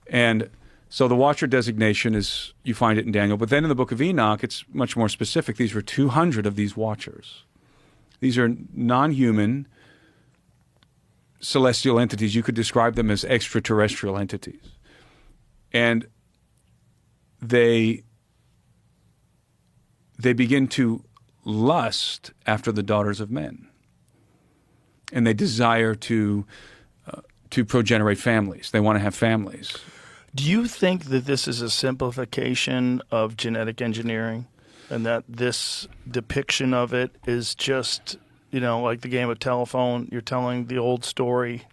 Speaker 3: And so the watcher designation is, you find it in Daniel. But then in the book of Enoch, it's much more specific. These were 200 of these watchers. These are non-human celestial entities. You could describe them as extraterrestrial entities. And they begin to lust after the daughters of men. And they desire to progenerate families. They want to have families.
Speaker 2: Do you think that this is a simplification of genetic engineering, and that this depiction of it is just, like the game of telephone? You're telling the old story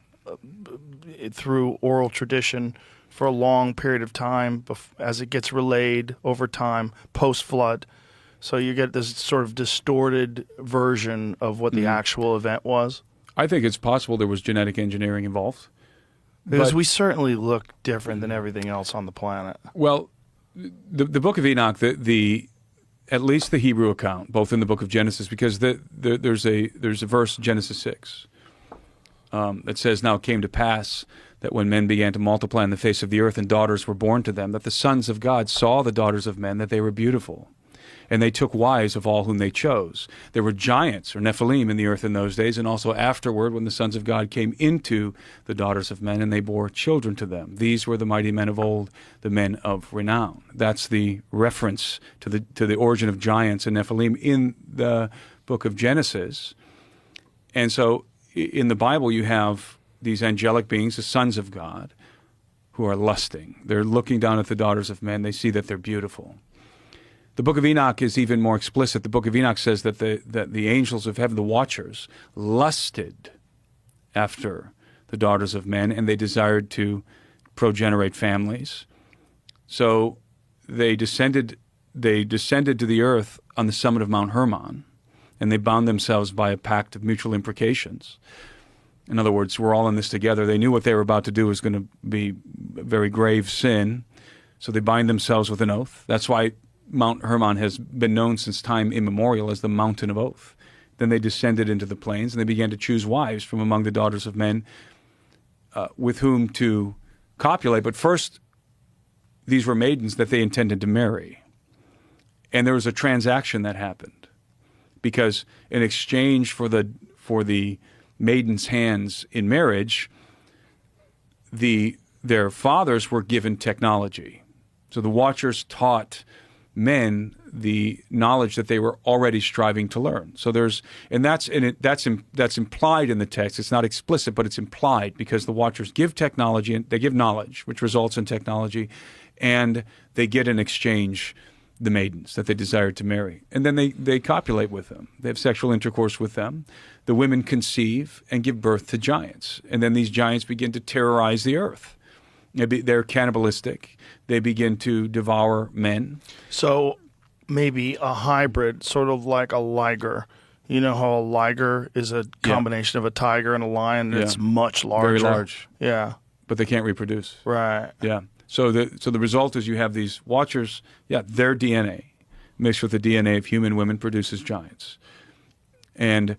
Speaker 2: through oral tradition for a long period of time as it gets relayed over time, post-flood. So you get this sort of distorted version of what the actual event was?
Speaker 3: I think it's possible there was genetic engineering involved.
Speaker 2: Because we certainly look different than everything else on the planet.
Speaker 3: Well, the Book of Enoch, at least the Hebrew account, both in the Book of Genesis, because there's a verse, Genesis 6, that says, "Now it came to pass that when men began to multiply on the face of the earth and daughters were born to them, that the sons of God saw the daughters of men, that they were beautiful. And they took wives of all whom they chose." There were giants, or Nephilim, in the earth in those days, and also afterward when the sons of God came into the daughters of men, and they bore children to them. These were the mighty men of old, the men of renown. That's the reference to the origin of giants and Nephilim in the book of Genesis. And so in the Bible you have these angelic beings, the sons of God, who are lusting. They're looking down at the daughters of men. They see that they're beautiful. The Book of Enoch is even more explicit. The Book of Enoch says that the angels of heaven, the watchers, lusted after the daughters of men, and they desired to progenerate families. So they descended to the earth on the summit of Mount Hermon, and they bound themselves by a pact of mutual imprecations. In other words, we're all in this together. They knew what they were about to do was going to be a very grave sin, so they bind themselves with an oath. That's why Mount Hermon has been known since time immemorial as the Mountain of Oath. Then they descended into the plains, and they began to choose wives from among the daughters of men with whom to copulate. But first, these were maidens that they intended to marry. And there was a transaction that happened, because in exchange for the maiden's hands in marriage, their fathers were given technology. So the watchers taught men the knowledge that they were already striving to learn. So that's implied in the text. It's not explicit, but it's implied, because the watchers give technology and they give knowledge, which results in technology, and they get in exchange the maidens that they desired to marry. And then they copulate with them. They have sexual intercourse with them. The women conceive and give birth to giants. And then these giants begin to terrorize the earth. They're cannibalistic. They begin to devour men.
Speaker 2: So maybe a hybrid, sort of like a liger. You know how a liger is a combination of a tiger and a lion, and it's much larger.
Speaker 3: Very large.
Speaker 2: Yeah.
Speaker 3: But they can't reproduce.
Speaker 2: Right.
Speaker 3: Yeah. So the result is you have these watchers, their DNA mixed with the DNA of human women produces giants. And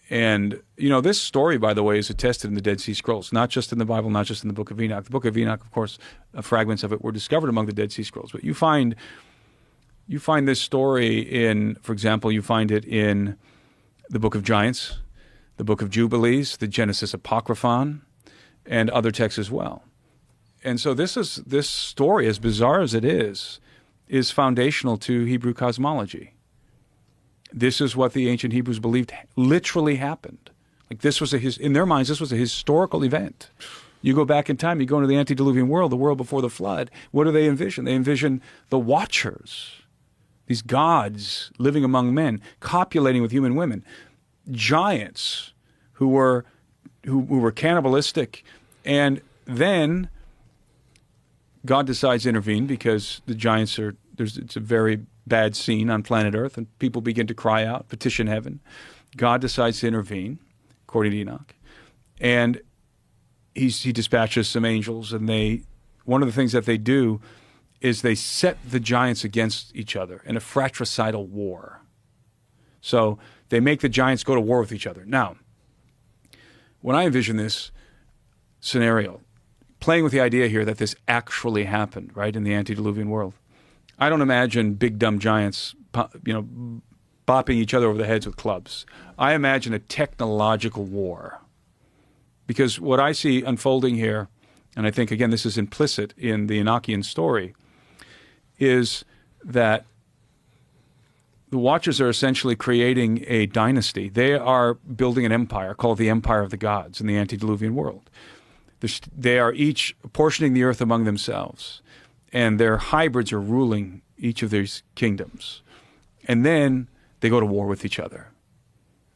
Speaker 3: this story, by the way, is attested in the Dead Sea Scrolls, not just in the Bible, not just in the Book of Enoch. The Book of Enoch, of course, fragments of it were discovered among the Dead Sea Scrolls. But you find this story in, for example, you find it in the Book of Giants. the Book of Jubilees, the Genesis Apocryphon, and other texts as well. And so this story, as bizarre as it is foundational to Hebrew cosmology. This is what the ancient Hebrews believed literally happened. Like this was in their minds, this was a historical event. You go back in time, you go into the antediluvian world, the world before the flood. What do they envision? They envision the Watchers, these gods living among men, copulating with human women, giants who were cannibalistic, and then God decides to intervene because the giants it's a very bad scene on planet Earth, and people begin to cry out, petition heaven. God decides to intervene, according to Enoch, and he dispatches some angels, and one of the things that they do is they set the giants against each other in a fratricidal war. So they make the giants go to war with each other. Now, when I envision this scenario, playing with the idea here that this actually happened, right, in the antediluvian world, I don't imagine big dumb giants, bopping each other over the heads with clubs. I imagine a technological war. Because what I see unfolding here, and I think, again, this is implicit in the Enochian story, is that the Watchers are essentially creating a dynasty. They are building an empire called the Empire of the Gods in the antediluvian world. They are each portioning the earth among themselves, and their hybrids are ruling each of these kingdoms. And then they go to war with each other.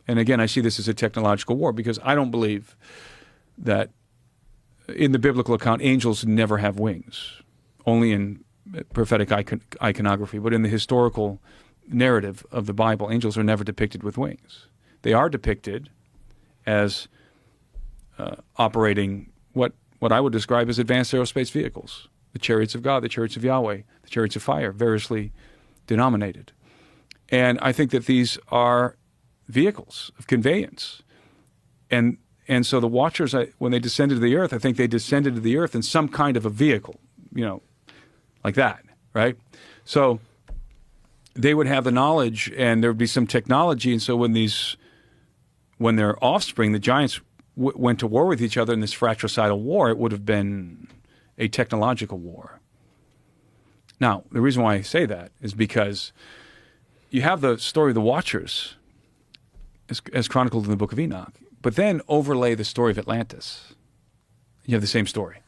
Speaker 3: And again, I see this as a technological war because I don't believe that in the biblical account, angels never have wings, only in prophetic iconography. But in the historical narrative of the Bible, angels are never depicted with wings. They are depicted as operating what I would describe as advanced aerospace vehicles, the chariots of God, the chariots of Yahweh, the chariots of fire, variously denominated. And I think that these are vehicles of conveyance. And so the Watchers, when they descended to the earth, I think they descended to the earth in some kind of a vehicle, like that, right? So they would have the knowledge, and there would be some technology. And so when their offspring, the giants, went to war with each other in this fratricidal war, it would have been a technological war. Now, the reason why I say that is because you have the story of the Watchers as chronicled in the Book of Enoch, but then overlay the story of Atlantis. You have the same story.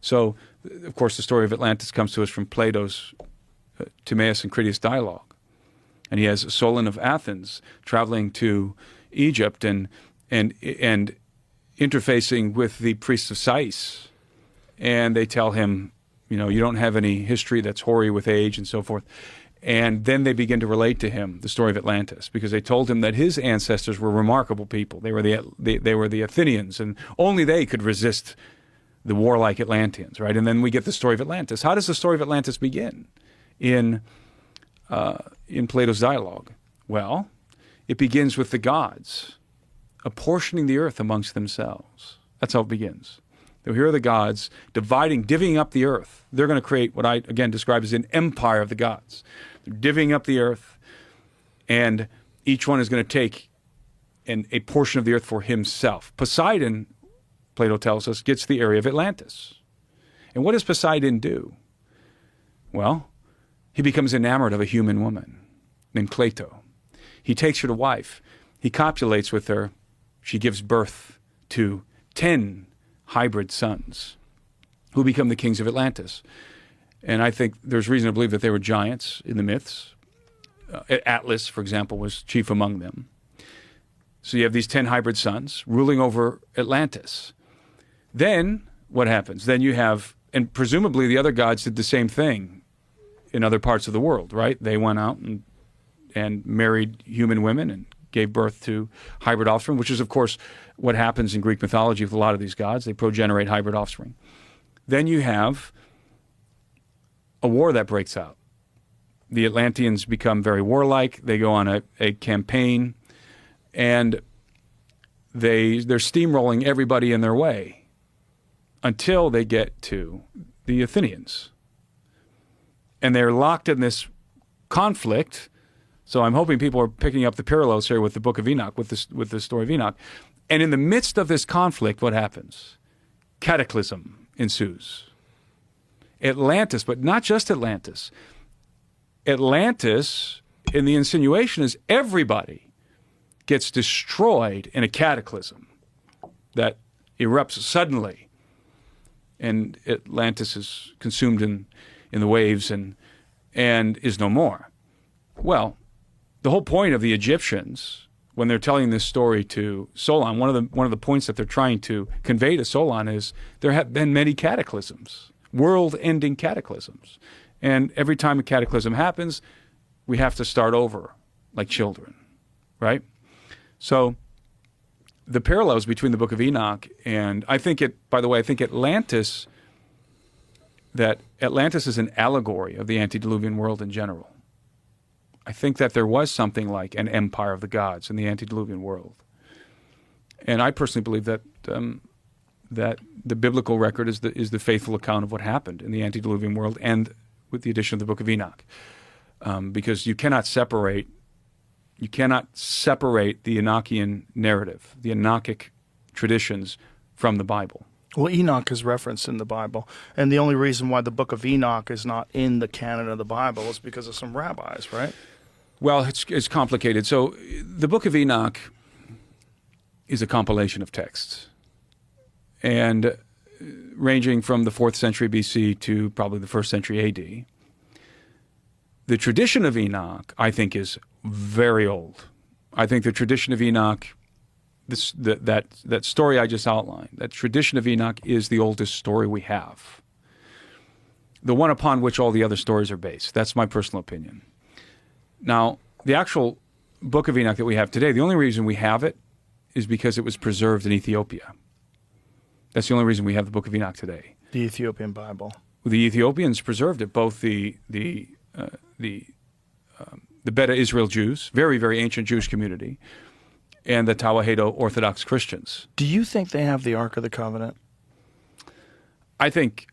Speaker 3: So, of course, the story of Atlantis comes to us from Plato's Timaeus and Critias dialogue. And he has Solon of Athens traveling to Egypt and interfacing with the priests of Sais. And they tell him, you don't have any history that's hoary with age and so forth. And then they begin to relate to him the story of Atlantis, because they told him that his ancestors were remarkable people. They were the Athenians, and only they could resist the warlike Atlanteans, right? And then we get the story of Atlantis. How does the story of Atlantis begin in Plato's dialogue? Well, it begins with the gods apportioning the earth amongst themselves. That's how it begins. So here are the gods divvying up the earth. They're going to create what I, again, describe as an empire of the gods. They're divvying up the earth, and each one is going to take a portion of the earth for himself. Poseidon, Plato tells us, gets the area of Atlantis. And what does Poseidon do? Well, he becomes enamored of a human woman named Cleito. He takes her to wife. He copulates with her. She gives birth to 10 hybrid sons who become the kings of Atlantis. And I think there's reason to believe that they were giants in the myths. Atlas, for example, was chief among them. So you have these 10 hybrid sons ruling over Atlantis. Then what happens? Then you have, and presumably the other gods did the same thing in other parts of the world, right? They went out and married human women and gave birth to hybrid offspring, which is, of course, what happens in Greek mythology with a lot of these gods. They progenerate hybrid offspring. Then you have a war that breaks out. The Atlanteans become very warlike. They go on a campaign, and they're steamrolling everybody in their way until they get to the Athenians. And they're locked in this conflict. So I'm hoping people are picking up the parallels here with the Book of Enoch, with the story of Enoch. And in the midst of this conflict, what happens? Cataclysm ensues. Atlantis, but not just Atlantis. Atlantis, in the insinuation, is everybody gets destroyed in a cataclysm that erupts suddenly. And Atlantis is consumed in the waves and is no more. Well, the whole point of the Egyptians, when they're telling this story to Solon, one of the points that they're trying to convey to Solon is there have been many cataclysms, world-ending cataclysms. And every time a cataclysm happens, we have to start over like children, right? So the parallels between the Book of Enoch and I think Atlantis is an allegory of the antediluvian world in general. I think that there was something like an empire of the gods in the antediluvian world. And I personally believe that that the biblical record is the faithful account of what happened in the antediluvian world, and with the addition of the Book of Enoch, because you cannot separate the Enochian narrative, the Enochic traditions, from the Bible.
Speaker 2: Well, Enoch is referenced in the Bible, and the only reason why the Book of Enoch is not in the canon of the Bible is because of some rabbis, right?
Speaker 3: Well, it's complicated. So the Book of Enoch is a compilation of texts, and ranging from the 4th century BC to probably the 1st century AD. The tradition of Enoch, I think, is very old. I think the tradition of Enoch, that story I just outlined, that tradition of Enoch is the oldest story we have. The one upon which all the other stories are based. That's my personal opinion. Now, the actual Book of Enoch that we have today, the only reason we have it is because it was preserved in Ethiopia. That's the only reason we have the Book of Enoch today.
Speaker 2: The Ethiopian Bible.
Speaker 3: The Ethiopians preserved it, both the Beta Israel Jews, very, very ancient Jewish community, and the Tawahedo Orthodox Christians.
Speaker 2: Do you think they have the Ark of the Covenant?
Speaker 3: I think